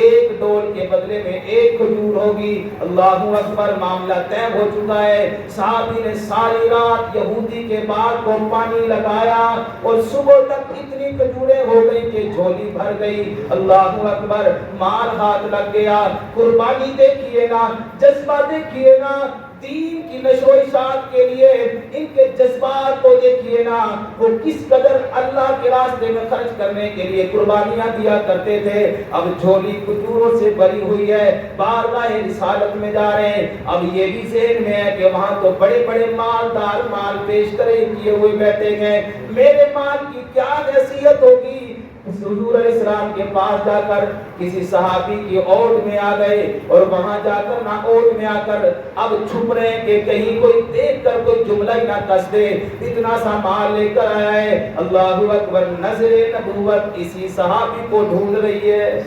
ایک ڈول کے بدلے میں ایک کھجور ہوگی۔ اللہ اکبر، معاملہ طے ہو چکا ہے۔ صحابی نے ساری رات یہودی کے باغ کو پانی لگایا اور صبح تک اتنی کھجوریں ہو گئی کہ جھولی بھر گئی۔ اللہ اکبر، مال ہاتھ لگ گیا۔ قربانی دیکھیے نا، جذبہ دیکھیے نا، دین کی نشو و اشاعت کے لیے ان کے جذبات کو دیکھیے نا، وہ کس قدر اللہ کے راستے میں خرچ کرنے کے لیے قربانیاں دیا کرتے تھے۔ اب جھولی کھجوروں سے بھری ہوئی ہے، بارگاہ رسالت میں جا رہے ہیں۔ اب یہ بھی ذہن میں ہے کہ وہاں تو بڑے بڑے مالدار مال پیش کرے کیے ہوئے بیٹھے ہیں، میرے مال کی کیا حیثیت ہوگی؟ حضور علیہ السلام کے پاس جا کر کسی صحابی کی اوٹ میں آ گئے، اور وہاں جا کر نہ اوٹ میں آ کر اب چھپ رہے ہیں کہ کہیں کوئی دیکھ کر کوئی جملہ ہی نہ کس دے، اتنا سا مال لے کر آیا ہے۔ اللہ اکبر، نظر نبوت اسی صحابی کو ڈھونڈ رہی ہے،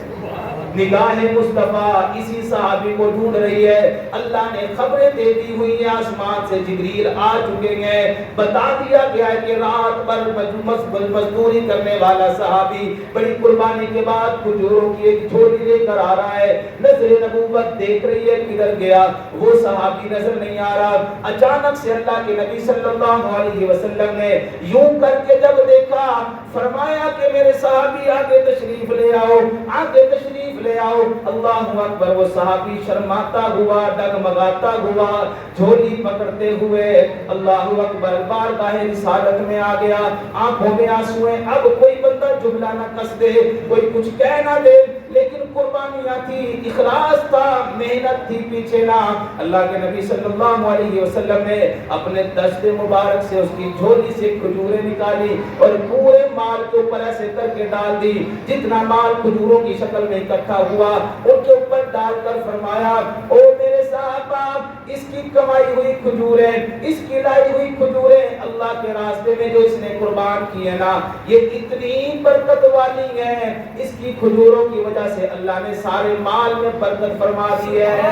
نگاہ مصطفیٰ اسی صحابی کو ڈھونڈ رہی ہے۔ اللہ نے خبریں دے دی ہوئی ہیں، آسمان سے جبریل آ چکے ہیں، بتا دیا گیا ہے کہ رات بھر مزدوری کرنے والا صحابی بڑی قربانی کے بعد کھجوروں کی ایک جھولی لے کر آ رہا ہے۔ نظر نبوت دیکھ رہی ہے کدھر گیا، وہ صحابی نظر نہیں آ رہا۔ اچانک سے اللہ کے نبی صلی اللہ علیہ وسلم نے یوں کر کے جب دیکھا، فرمایا کہ میرے صحابی آگے تشریف لے آؤ، آگے تشریف لے آؤ۔ اللہ اکبر، وہ صحابی شرماتا ہوا، ڈگمگاتا ہوا، جھولی پکڑتے ہوئے اللہ اکبر بارگاہ رسالت میں آ گیا۔ آنکھوں میں آنسو ہیں، اب کوئی بندہ جملہ نہ کس دے، کوئی کچھ کہہ نہ دے، لیکن قربانیاں تھی، اخلاص تھا، محنت تھی پیچھے نہ۔ اللہ کے نبی صلی اللہ علیہ وسلم نے اپنے دست مبارک سے اس کی جھولی سے کھجوریں نکالی اور پورے مال کے اوپر ایسے کر کے ڈال دی، جتنا مال کھجوروں کی شکل میں اکٹھا ہوا ان کے اوپر ڈال کر فرمایا، او میرے صحابہ، اس کی کمائی ہوئی کھجوریں، اس کی لائی ہوئی کھجوریں اللہ کے راستے میں جو اس نے قربان کی ہے نا، یہ اتنی برکت والی ہیں، اس کی کھجوروں کی وجہ سے اللہ نے سارے مال میں برکت فرما دی ہے۔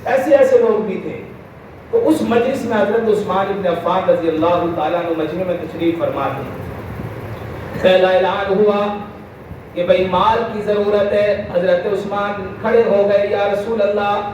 ایسے ایسے لوگ بھی تھے۔ تو اس مجلس میں حضرت عثمان بن عفان رضی اللہ تعالیٰ عنہ مجمع میں تشریف فرما تھے۔ پہلا اعلان ہوا کہ بھئی مال کی ضرورت ہے۔ حضرت عثمان کھڑے ہو گئے، یا رسول اللہ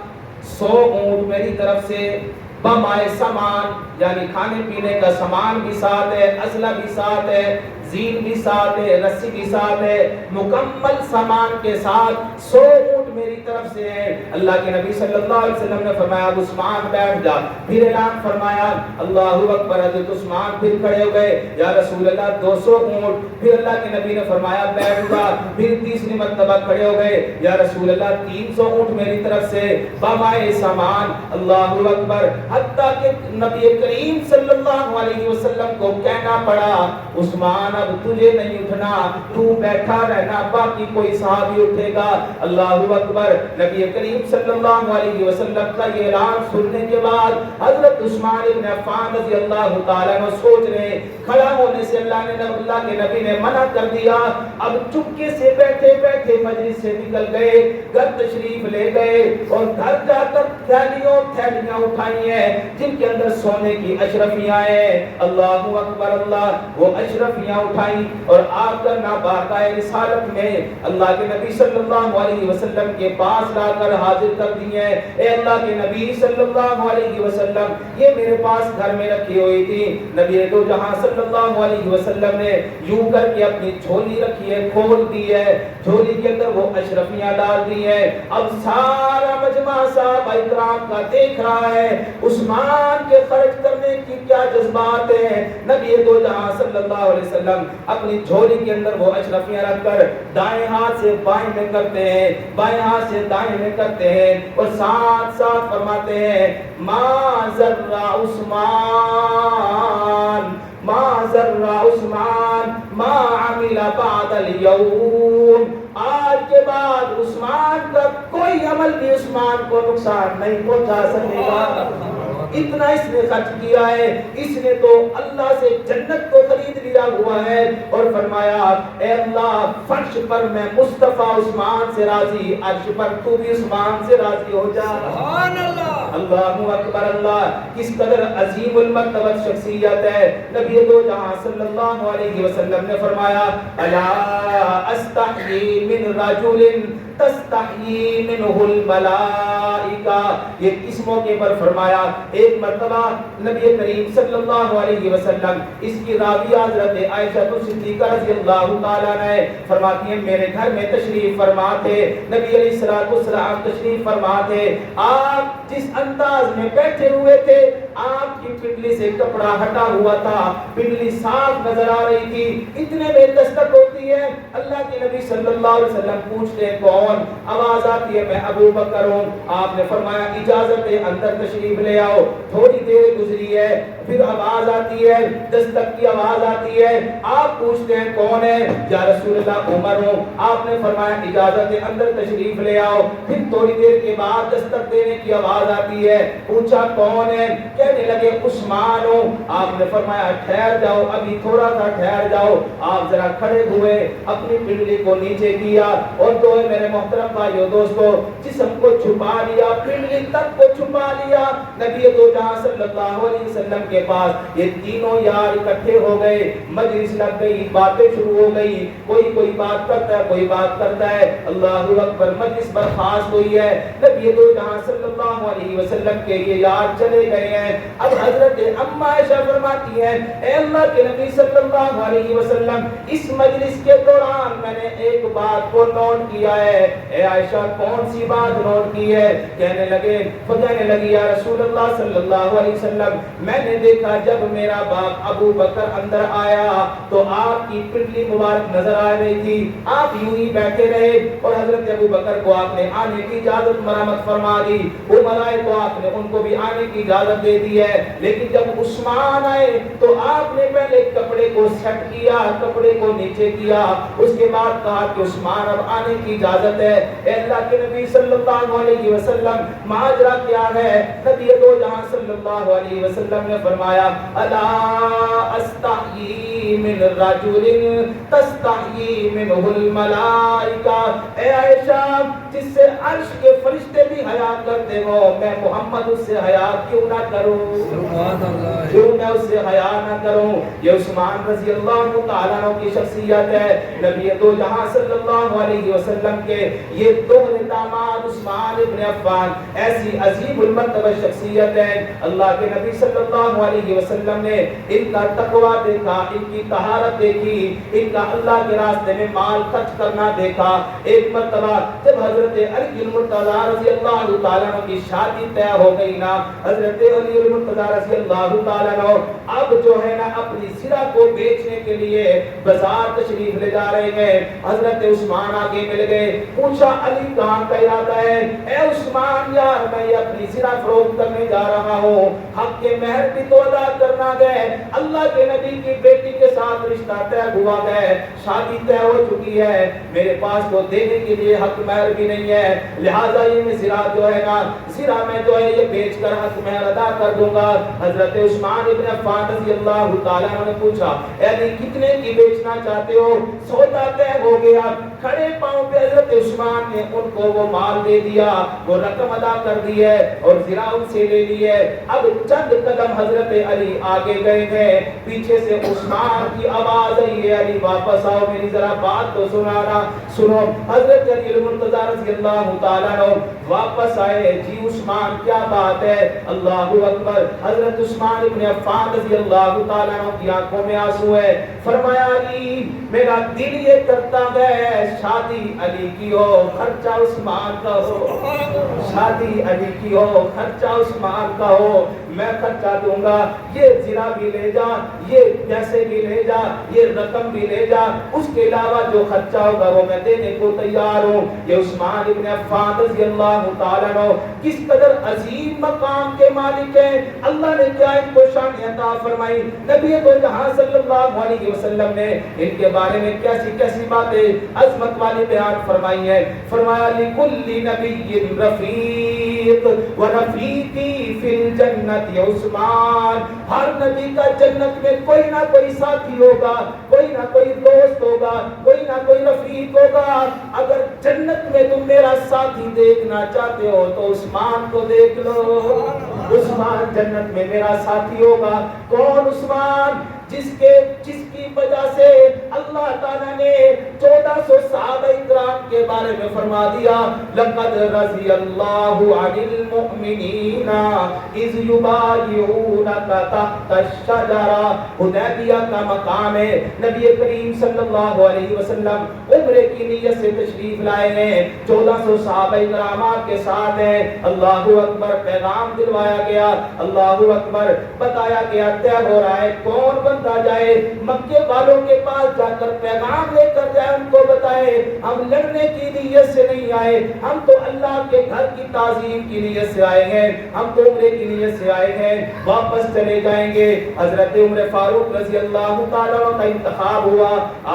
100 اونٹ میری طرف سے، بمائے سامان، یعنی کھانے پینے کا سامان بھی ساتھ ہے، اسلحہ بھی ساتھ ہے، زین بھی ساتھ ہے، رسی بھی ساتھ ہے، مکمل سامان کے ساتھ 100 اونٹ میری طرف سے ہیں۔ اللہ کے نبی صلی اللہ علیہ وسلم نے فرمایا عثمان بیٹھ جا، پھر اعلان فرمایا اللہ اکبر، حضرت عثمان پھر کھڑے ہو گئے، یا رسول اللہ 200 اونٹ، پھر اللہ کے نبی نے فرمایا بیٹھ جا، پھر تیسری مرتبہ کھڑے ہو گئے، یا رسول اللہ 300 اونٹ میری طرف سے بامائے سامان، اللہ اکبر، حتیٰ کہ نبی کریم صلی اللہ علیہ وسلم کو کہنا پڑا عثمان اب تجھے نہیں اٹھنا، تو بیٹھا رہنا، باقی کوئی صحابی اٹھے گا۔ اللہ اکبر، نبی کریم صلی اللہ علیہ وسلم کا یہ اعلان سننے کے بعد حضرت عثمان ابن عفان رضی اللہ تعالیٰ عنہ سوچ رہے کھڑا ہونے سے اللہ کے نبی نے منع کر دیا، اب چپکے سے بیٹھے بیٹھے مجلس سے نکل گئے، گھر تشریف لے گئے اور گھر جا کر تھیلیاں اٹھائی ہیں جن کے اندر سونے کی اشرفیاں ہیں۔ اللہ اکبر، اللہ وہ اشرفیاں اٹھائی اور آپ کا ناباقائے رسالت میں اللہ کے نبی صلی اللہ علیہ وسلم کے پاس لا کر حاضر کر دی ہیں۔ اے اللہ کے نبی صلی اللہ علیہ وسلم، یہ میرے پاس گھر میں رکھی ہوئی تھی، نبی دو جہاں صلی اللہ علیہ وسلم نے یوں کر کے اپنی جھولی رکھی ہے، کھول دی ہے، جھولی کے اندر وہ اشرفیاں ڈال دی ہیں۔ اب سارا مجمع صاحب اکرام کا دیکھ رہا ہے عثمان کے خرچ کرنے کی کیا جذبات ہیں۔ نبی دو جہاں صلی اللہ علیہ وسلم اپنی جھولی کے اندر وہ اشرفیاں رکھ کر دائیں ہاتھ سے بائیں میں کرتے ہیں، بائیں ہاتھ سے دائیں میں کرتے ہیں اور ساتھ ساتھ فرماتے ہیں ما ذرا عثمان، ما ذرا عثمان ما عمل بعد اليوم، آج کے بعد عثمان کا کوئی عمل بھی عثمان کو نقصان نہیں پہنچا سکے گا۔ اتنا اس نے خرچ کیا ہے، اس نے تو اللہ سے جنت کو خرید لیا ہوا ہے۔ اور فرمایا اے اللہ فرش پر میں مصطفیٰ عثمان سے راضی، عرش پر تو بھی عثمان سے راضی ہو جا۔ سبحان اللہ، اللہ اکبر، اللہ کس قدر عظیم المرتبہ شخصیت ہے۔ نبی دو جہاں صلی اللہ علیہ وسلم نے فرمایا الا استحیی من رجل تستحیی منہ الملائکہ، یہ کس موقع پر فرمایا؟ ایک مرتبہ نبی کریم صلی اللہ علیہ وسلم، اس کی راوی حضرت عائشہ صدیقہ رضی اللہ تعالیٰ عنہ فرماتی ہیں میرے گھر میں تشریف فرما تھے، نبی علیہ الصلوۃ والسلام تشریف فرما تھے، آپ جس انداز میں بیٹھے ہوئے تھے آپ کی پنڈلی سے کپڑا ہٹا ہوا تھا، پنڈلی صاف نظر آ رہی تھی، اتنے میں دستک ہوتی ہے، اللہ کے نبی صلی اللہ علیہ وسلم پوچھتے ہیں کون؟ آواز آتی ہے میں ابو بکر ہوں۔ آپ نے فرمایا اجازت ہے اندر تشریف لے آؤ۔ تھوڑی دیر گزری ہے، پھر آواز آتی ہے، دستک کی آواز آتی ہے، آپ پوچھتے ہیں کون ہے؟ یا رسول اللہ عمر ہوں۔ آپ نے فرمایا اجازت ہے اندر تشریف لے آؤ۔ پھر تھوڑی دیر کے بعد دستک دینے کی آواز آتی ہے، پوچھا کون ہے؟ کہنے لگے عثمان ہوں۔ آپ نے فرمایا ٹھہر جاؤ، ابھی تھوڑا سا ٹھہر جاؤ۔ آپ ذرا کھڑے ہوئے، اپنی پنڈلی کو نیچے کیا اور تو میرے محترم بھائیو دوستو جسم کو چھپا لیا، پنڈلی تک کو چھپا لیا۔ نبی دو جہاں صلی اللہ علیہ وسلم کے پاس یہ تینوں یار اکٹھے ہو گئے، مجلس لگ گئی، باتیں شروع ہو گئی، کوئی بات کرتا ہے، کوئی بات کرتا ہے، اللہ اکبر، مجلس برخاست ہوئی ہے۔ نبی دو جہاں صلی اللہ علیہ وسلم کے یہ یار چلے گئے ہیں۔ اب حضرت اما عائشہ فرماتی ہیں اے اللہ کے نبی صلی اللہ علیہ وسلم اس مجلس کے دوران میں نے ایک بات کو نوٹ کیا ہے۔ اے عائشہ کون سی بات نوٹ کی ہے؟ کہنے لگی یا رسول اللہ صلی اللہ علیہ وسلم میں نے دیکھا جب میرا باپ ابو بکر اندر آیا تو آپ کی پنڈلی مبارک نظر آ رہی تھی، آپ یوں ہی بیٹھے رہے اور حضرت ابو بکر کو آپ نے آنے کی اجازت مرحمت فرما دی، وہ ملائے تو آپ نے ان کو بھی آنے کی اجازت دے دی ہے، لیکن جب عثمان آئے تو آپ نے پہلے کپڑے کو سیٹ کیا، کپڑے کو نیچے کیا، اس کے بعد کہا کہ عثمان اب آنے کی اجازت ہے۔ اے اللہ کے نبی صلی اللہ علیہ وسلم ماجرا کیا ہے؟ نبی دو جہاں صلی اللہ علیہ وسلم نے فرمایا الا استحیی من رجل تستحیی منہ الملائکہ، اے عائشہ جس سے عرش کے فرشتے بھی حیا کرتے ہو میں محمد اس سے حیا کیوں نہ کروں؟ سبحان اللہ، کیوں میں اس سے حیا نہ کروں؟ یہ عثمان رضی اللہ تعالیٰ عنہ کی شخصیت ہے۔ نبی دو جہاں صلی اللہ علیہ وسلم کے یہ دوہرے داماد عثمان ابن عفان ایسی عظیم المرتبہ شخصیت ہے۔ اللہ کے نبی صلی اللہ علیہ وسلم نے ان کا تقوی دیکھا، ان کی طہارت دیکھی، ان کا اللہ کے راستے میں مال خرچ کرنا دیکھا۔ ایک مرتبہ جب حضرت حضرت علی المرتضی رضی اللہ تعالیٰ عنہ کی شادی طے ہو گئی نا، حضرت علی المرتضی رضی اللہ تعالیٰ عنہ اب جو ہے نا اپنی سرہ کو بیچنے کے لیے بازار تشریف لے جا رہے ہیں۔ حضرت عثمان آگے مل گئے، پوچھا علی کہاں کا ارادہ ہے؟ اے عثمان یار میں اپنی سرہ فروخت کرنے جا رہا ہوں، حق کے مہر بھی تو ادا کرنا گئے، اللہ کے نبی کی بیٹی کے ساتھ رشتہ طے ہوا گئے، شادی طے ہو چکی ہے، میرے پاس تو دینے کے لیے حق مہر بھی نہیں ہے، لہٰذا یہ میں زرا جو ہے نا زرا میں جو ہے یہ بیچ کر حق مہر ادا کر دوں گا۔ حضرت عثمان ابن عفان رضی اللہ تعالیٰ عنہ نے پوچھا اے علی کتنے کی بیچنا چاہتے ہو؟ سودا طے ہو گیا۔ کھڑے پاؤں پہ حضرت عثمان نے ان کو وہ مال دے دیا، وہ رقم ادا کر دی ہے اور زرا ان سے لے لی ہے۔ اب چند قدم حضرت علی آگے گئے ہیں، پیچھے سے عثمان کی آواز آئی ہے علی واپس آؤ، میری ذرا بات تو سنانا سنو۔ حضرت علی المرتضی رضی اللہ تعالیٰ عنہ واپس آئے، جی عثمان کیا بات ہے؟ اللہ اکبر۔ حضرت عثمان ابن عفان رضی اللہ تعالیٰ عنہ کی آنکھوں میں آنسو ہے، فرمایا علی میرا دل یہ کرتا ہے شادی علی کی ہو خرچہ عثمان کا ہو، شادی علی کی ہو خرچہ عثمان کا ہو، میں خرچہ دوں گا، یہ زرا بھی لے جا، یہ پیسے بھی لے جا، یہ رقم بھی لے جا، اس کے علاوہ جو خرچہ ہوگا وہ میں دینے کو تیار ہوں۔ یہ عثمان ابن عفان رضی اللہ تعالیٰ عنہ کس قدر عظیم مقام کے مالک ہیں، اللہ نے کیا ان کو شان عطا فرمائی، نبی تو جہاں صلی اللہ علیہ وسلم نے ان کے بارے میں کیسی کیسی باتیں عظمت والی بیان فرمائی ہے۔ فرمایا لِكُلِّ نَبِيٍّ رَفِيقٌ وَرَفِيقِي فِي الْجَنَّةِ عثمان، ہر نبی کا جنت میں کوئی نہ کوئی ساتھی ہوگا، کوئی نہ کوئی دوست ہوگا، کوئی نہ کوئی رفیق ہوگا۔ اگر جنت میں تم میرا ساتھی دیکھنا چاہتے ہو تو عثمان کو دیکھ لو، عثمان جنت میں میرا ساتھی ہوگا۔ کون عثمان؟ جس کی وجہ سے اللہ تعالیٰ نے 1400 صحابہ اکرام کے بارے میں فرما دیا لقد رضی اللہ عن المؤمنین اذ یبایعونک تحت الشجرہ۔ حدیبیہ کا مقام ہے، نبی کریم صلی اللہ علیہ وسلم عمرے کی نیت سے تشریف لائے ہیں، 1400 صحابہ اکرام آپ کے ساتھ ہیں۔ اللہ اکبر، پیغام دلوایا گیا، اللہ اکبر، بتایا گیا طے ہو رہا ہے کون بنتا جائے، مکے والوں کے پاس جا کر پیغام لے کر جائے، ان کو بتائے ہم لڑنے کی نیت سے نہیں آئے، ہم تو اللہ کے گھر کی تعظیم کی نیت سے آئے ہیں، ہم تو عمرے کی نیت سے آئے ہیں، واپس چلے جائیں گے۔ حضرت عمر فاروق رضی اللہ تعالیٰ عنہ کا انتخاب ہوا،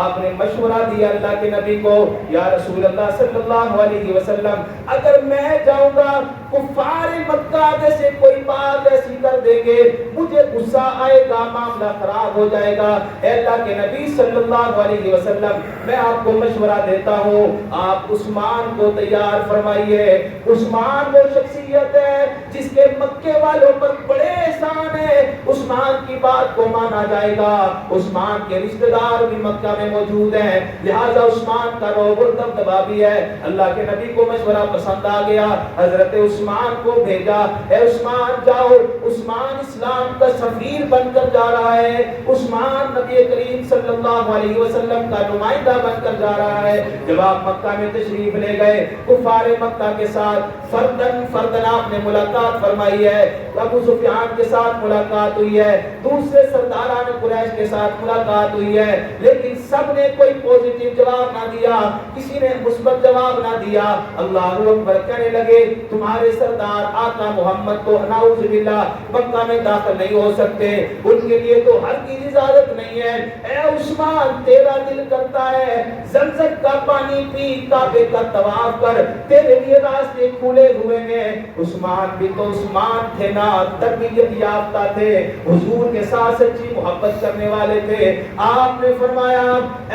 آپ نے مشورہ دیا اللہ کے نبی کو، یا رسول اللہ صلی اللہ علیہ وسلم اگر میں جاؤں گا کفار مکہ سے کوئی بات ایسی کر دیں گے، مجھے غصہ آئے گا، معاملہ خراب ہو جائے گا۔ اے اللہ کے نبی صلی اللہ علیہ وسلم میں آپ کو مشورہ دیتا ہوں، آپ عثمان کو تیار فرمائیے۔ عثمان وہ شخصیت ہے جس کے مکے والوں پر بڑے احسان ہے، عثمان کی بات کو مانا جائے گا، عثمان کے رشتہ دار بھی مکہ میں موجود ہیں، لہذا عثمان کا روب و دبدبا بھی ہے۔ اللہ کے نبی کو مشورہ پسند آ گیا، حضرت عثمان کو بھیجا، اے عثمان جاؤ، عثمان اسلام کا سفیر بن کر جا رہا ہے، عثمان نبی کریم صلی اللہ علیہ وسلم کا نمائندہ بن کر جا رہا ہے۔ جب آپ مکہ میں تشریف لے گئے، کفار مکہ کے ساتھ فردن فردن آپ نے ملاقات فرمائی ہے، ابو سفیان کے ساتھ ملاقات ہوئی ہے، دوسرے سرداران قریش کے ساتھ ملاقات ہوئی ہے، لیکن سب نے کوئی پوزیٹیو جواب نہ دیا، کسی نے مثبت جواب نہ دیا۔ اللہ اکبر، کہنے لگے تمہارے سردار آقا محمد تو نعوذ باللہ مکہ میں داخل نہیں ہو سکتے، ان کے لیے تو ہر کی اجازت نہیں ہے۔ اے عثمان تیرا دل کرتا ہے زمزم کا پانی پی، کعبے کا طواف کر، تیرے لیے راستے کھلے ہوئے ہیں۔ عثمان بھی تو عثمان تھے نا، تربیت یافتہ تھے، حضور کے ساتھ سچی محبت کرنے والے تھے۔ آپ نے فرمایا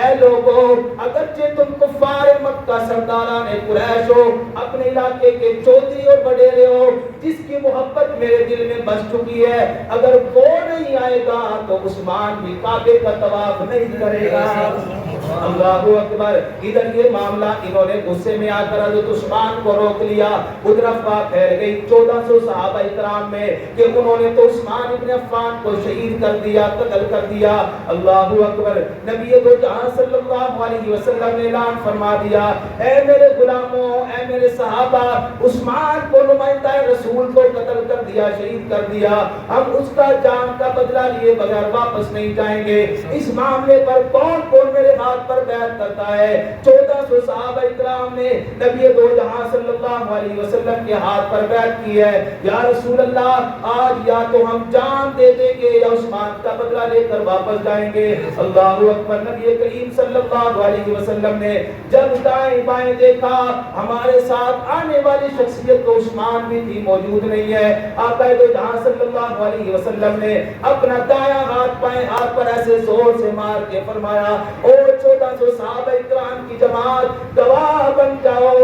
اے لوگوں، اگرچہ تم کفار مکہ سرداران قریش ہو، اپنے علاقے کے چودھری اور وڈیرے ہو، جس کی محبت میرے دل میں بس چکی ہے، اگر وہ نہیں آئے گا تو عثمان بھی کعبے کا طواف نہیں کرے گا۔ اللہ اکبر. ادھر یہ معاملہ انہوں نے غصے میں آ کر حضرت عثمان کو روک لیا. ادھر افواہ پھیل گئی 1400 صحابہ اکرام میں کہ انہوں نے تو عثمان ابن عفان کو شہید کر دیا, قتل کر دیا. اللہ اکبر. نبی دو جہاں صلی اللہ علیہ وسلم نے اعلان فرما دیا, اے میرے غلاموں, اے میرے صحابہ, عثمان کو نمائندہ رسول کو قتل کر دیا, شہید کر دیا. ہم اس کا جان کا بدلہ لیے بغیر واپس نہیں جائیں گے. اس معاملے پر کون کون میرے ہاتھ پر بیعت کرتا ہے؟ 1400 صحابہ اکرام نے نبی دو جہاں صلی اللہ علیہ وسلم کے ہاتھ پر بیعت کی ہے. یا رسول اللہ, آج یا تو ہم جان دے دیں گے یا عثمان کا بدلہ لے کر واپس جائیں گے. اللہ اکبر. نبی کریم صلی اللہ علیہ وسلم نے جب دائیں بائیں دیکھا, ہمارے ساتھ آنے والی شخصیت تو عثمان بھی تھی, موجود نہیں ہے. آقا دو جہاں صلی اللہ علیہ وسلم نے اپنا دایاں ہاتھ بائیں ہاتھ پر ایسے زور سے مار کے فرمایا, اور 1400 صحابہ اکرام کی جماعت گواہ بن جاؤ,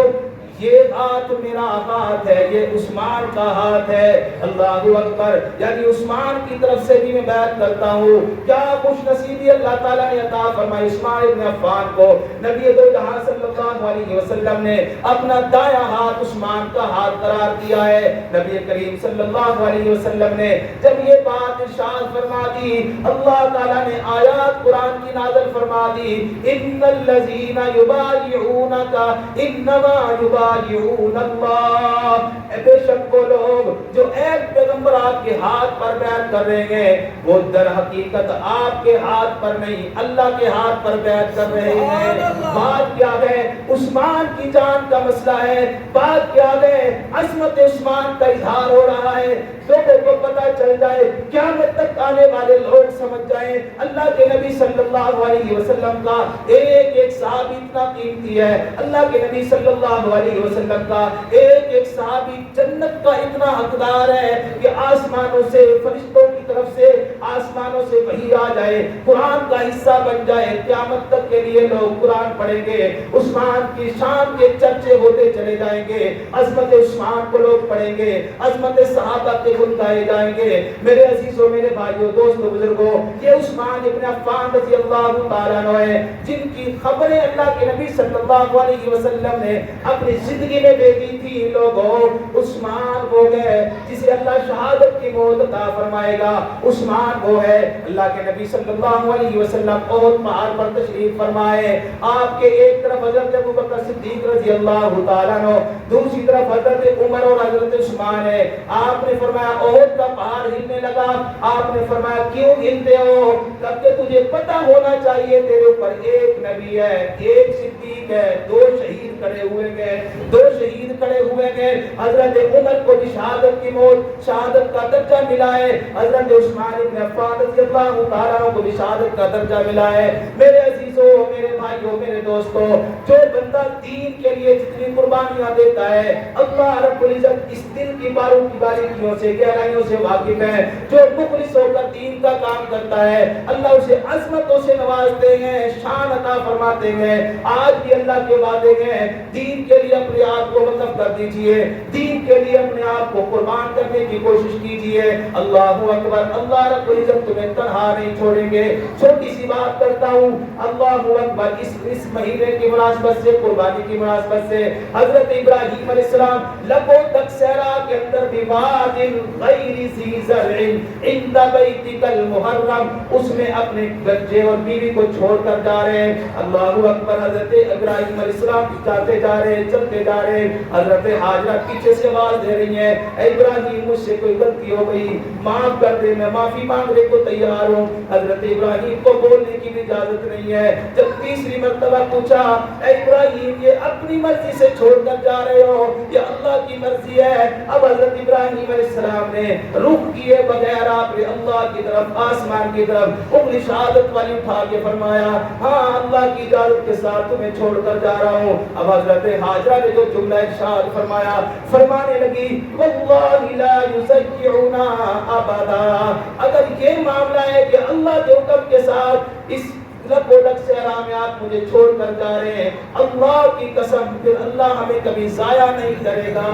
یہ ہاتھ میرا ہاتھ ہے, یہ عثمان کا ہاتھ ہے. اللہ اکبر. یعنی عثمان کی طرف سے بھی میں بیعت کرتا ہوں. کیا خوش نصیبی اللہ تعالیٰ نے عطا فرمائی عثمان ابن عفان کو. نبی دو جہاں صلی اللہ علیہ وسلم نے اپنا دایاں ہاتھ عثمان کا ہاتھ قرار دیا ہے. نبی کریم صلی اللہ علیہ وسلم نے جب یہ بات ارشاد فرما دی, اللہ تعالیٰ نے آیات قرآن کی نازل فرما دی, ان الذین یبایعونک انما یبایعون اللہ. بے شک وہ لوگ جو ایک پیغمبر آپ کے ہاتھ پر بیعت کر رہے ہیں, وہ در حقیقت آپ کے ہاتھ پر نہیں, اللہ کے ہاتھ پر بیعت کر رہے ہیں. بات کیا ہے؟ عثمان کی جان کا مسئلہ ہے. بات کیا ہے؟ عظمت عثمان کا اظہار ہو رہا ہے. لوگوں کو پتہ چل جائے, قیامت تک آنے والے لوگ سمجھ جائیں اللہ کے نبی صلی اللہ علیہ وسلم کا ایک ایک صحابی اتنا قیمتی ہے. اللہ کے نبی صلی اللہ علیہ وسلم کا ایک ایک صحابی جنت کا اتنا حقدار ہے کہ آسمانوں سے, فرشتوں کی طرف سے آسمانوں سے وحی آ جائے, قرآن کا حصہ بن جائے. قیامت تک کے لیے لوگ قرآن پڑھیں گے, عثمان کی شان کے چرچے ہوتے چلے جائیں گے. عظمت عثمان کو لوگ پڑھیں گے, عظمت صحابہ کے گن گائے جائیں گے. میرے عزیزوں, میرے بھائیوں, دوستوں, بزرگوں, یہ عثمان ابن عفان رضی اللہ تعالیٰ عنہ ہے جن کی خبریں اللہ کے نبی صلی اللہ علیہ وسلم نے اپنی زندگی میں دے دی تھی. لوگوں, عثمان وہ ہے جسے اللہ شہادت کی موت عطا فرمائے گا. عثمان وہ ہے, اللہ کے نبی صلی اللہ علیہ وسلم احد پہاڑ پر تشریف فرمائے. آپ کے ایک طرف حضرت ابوبکر صدیق رضی اللہ تعالیٰ عنہ, دوسری طرف حضرت عمر اور حضرت عثمان ہے. آپ نے فرمایا احد کا پہاڑ ہلنے لگا. آپ نے فرمایا کیوں ہلتے ہو؟ تب کہ تجھے پتہ ہونا چاہیے تیرے اوپر ایک نبی ہے, ایک صدیق ہے, دو شہید کھڑے ہوئے گئے, دو شہید کھڑے ہوئے گئے. حضرت عمر کو بھی شہادت کی موت, شہادت کا درجہ ملا ہے. حضرت عثمان ابن عفان رضی اللہ تعالیٰ عنہ کو بھی شہادت کا درجہ ملا ہے. میرے عزیزوں, میرے بھائیوں, میرے دوستوں, جو بندہ دین کے لیے جتنی قربانیاں دیتا ہے, اللہ رب العزت اس دل کی باریکیوں سے, گہرائیوں سے واقف ہے. جو مخلص ہو کر دین کا کام کرتا ہے, اللہ اسے عظمتوں سے نوازتے ہیں, شان عطا فرماتے ہیں. آج بھی اللہ کے وعدے ہیں, دین کے لیے اپنے آپ کو وقف کر دیجئے, دین کے لیے اپنے آپ کو قربان کرنے کی کوشش کیجئے. اللہ اکبر. اللہ رب العزت تمہیں تنہا نہیں چھوڑیں گے. چھوٹی سی بات کرتا ہوں, اللہ اکبر. اس مہینے کی مناسبت سے, قربانی کی مناسبت سے, حضرت ابراہیم علیہ السلام لبو تک صحرا کے اندر بواد غیر ذی زرع عند بیتک المحرم, اس میں اپنے بچے اور بیوی کو چھوڑ کر جا رہے ہیں. اللہ اکبر. حضرت ابراہیم علیہ السلام جاتے جا رہے ہیں, چلتے جا رہے ہیں. حضرت ہاجرہ پیچھے سے آواز دے رہی ہیں, اے ابراہیم مجھ سے کوئی غلطی ہو گئی, معاف کر دے, میں معافی مانگنے کو تیار ہوں. حضرت ابراہیم کو بولنے کی بھی اجازت نہیں ہے. جب تیسری مرتبہ پوچھا, اے ابراہیم یہ اپنی مرضی سے چھوڑ کر جا رہے ہو یا اللہ کی مرضی ہے؟ اب حضرت ابراہیم علیہ السلام نے رخ کیے بغیر آپ نے اللہ کی طرف, آسمان کی طرف انگلی شہادت والی اٹھا کے فرمایا, ہاں اللہ کی اجازت کے ساتھ تمہیں چھوڑ کر جا رہا ہوں. اب حضرت ہاجرہ نے جو جملہ ارشاد فرمایا, فرمانے لگی واللہ لا یسیعنا ابدا. اگر یہ معاملہ ہے کہ اللہ کے حکم کے ساتھ اس لک و لک صحرامیات مجھے چھوڑ کر جا رہے ہیں، اللہ کی قسم پھر اللہ ہمیں کبھی ضائع نہیں کرے گا،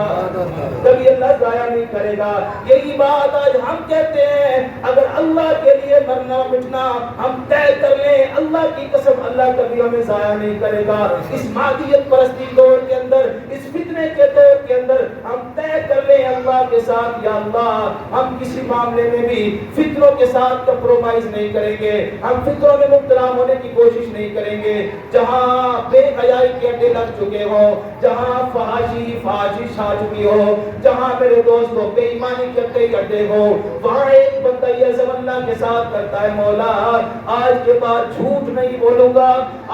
کبھی اللہ ضائع نہیں کرے گا۔ یہی بات آج ہم کہتے ہیں، اگر اللہ کے لیے مرنا مٹنا ہم طے کر لیں، اللہ کی قسم اللہ کبھی ہمیں ضائع نہیں کرے گا۔ اس مادیت پرستی دور کے اندر، اس فتنے کے دور کے اندر ہم طے کر لیں اللہ کے ساتھ، یا اللہ ہم کسی معاملے میں بھی فتنوں کے ساتھ کمپرومائز نہیں کریں گے، ہم فتنوں میں مبتلا ہونے کی کوشش نہیں کریں گے۔ جہاں بے حیائی کے اڈے لگ چکے ہو، جہاں فحاشی آ چکی ہو، جہاں میرے دوستوں بے ایمانی کے اڈے ہو، وہاں ایک بندہ یہ عزم اللہ کے ساتھ کرتا ہے، مولا آج کے بعد جھوٹ نہیں بولوں گا،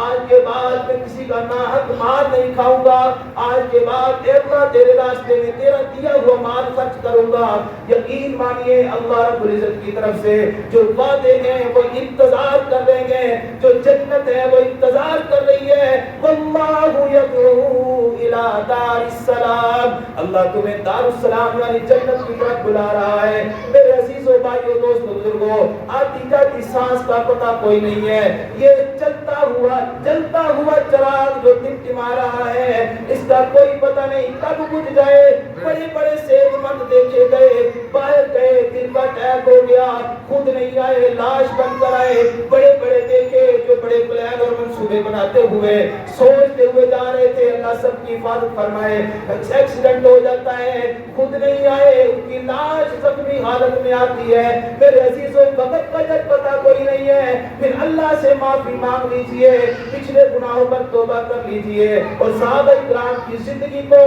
آج کے بعد میں کسی کا ناحق مال نہیں کھاؤں گا، آج کے بعد اے اللہ تیرے راستے میں تیرا دیا ہوا مال خرچ کروں گا۔ یقین مانیے اللہ رب العزت کی طرف سے جو وعدے ہیں وہ انتظار کر رہے ہیں، جو جنت ہے وہ انتظار کر رہی ہے۔ واللہ یدعو الی دار السلام، اللہ تمہیں دار السلام یعنی جنت کی طرف بلا رہا ہے۔ میرے عزیزوں بھائیوں دوستوں بزرگوں، آتی جاتی سانس کا پتہ کوئی نہیں ہے، یہ چلتا ہوا جلتا ہوا چراغ جو ٹمٹما رہا ہے اس کا کوئی پتہ نہیں کب بجھ جائے۔ بڑے بڑے صحت مند دیکھے گئے، باہر گئے، دل کا اٹیک ہو گیا، خود نہیں آئے، لاش بن کر آئے۔ بڑے بڑے دیکھے جو بڑے پلان اور منصوبے بناتے ہوئے سوچتے ہوئے جا رہے تھے، اللہ سب کی حفاظت فرمائے، ایکسیڈنٹ ہو جاتا ہے، خود نہیں آئے، ان کی لاش زخمی حالت میں آتی ہے۔ میرے عزیزوں وقت کا جب پتہ کوئی نہیں ہے، پھر اللہ سے معافی مانگ لیجئے، پچھلے گناہوں پر توبہ کر لیجئے اور صحابہ کرام کی زندگی کو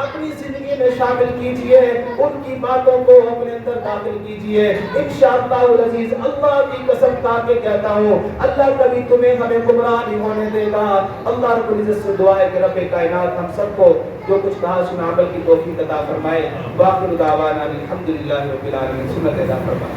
اپنی زندگی میں شامل کیجئے، ان کی باتوں کو اپنے اندر داخل کیجئے۔ انشاءاللہ العزیز اللہ کی قسم کھا کے کہتا ہوں اللہ کبھی تمہیں ہمیں گمراہ نہیں ہونے دے گا۔ اللہ رب العزت سے دعا ہے کہ رب کائنات ہم سب کو جو کچھ کہا سنا عمل کی توفیق عطا فرمائے۔ وآخر دعوانا الحمدللہ رب العالمین، سنت ادا فرمائے۔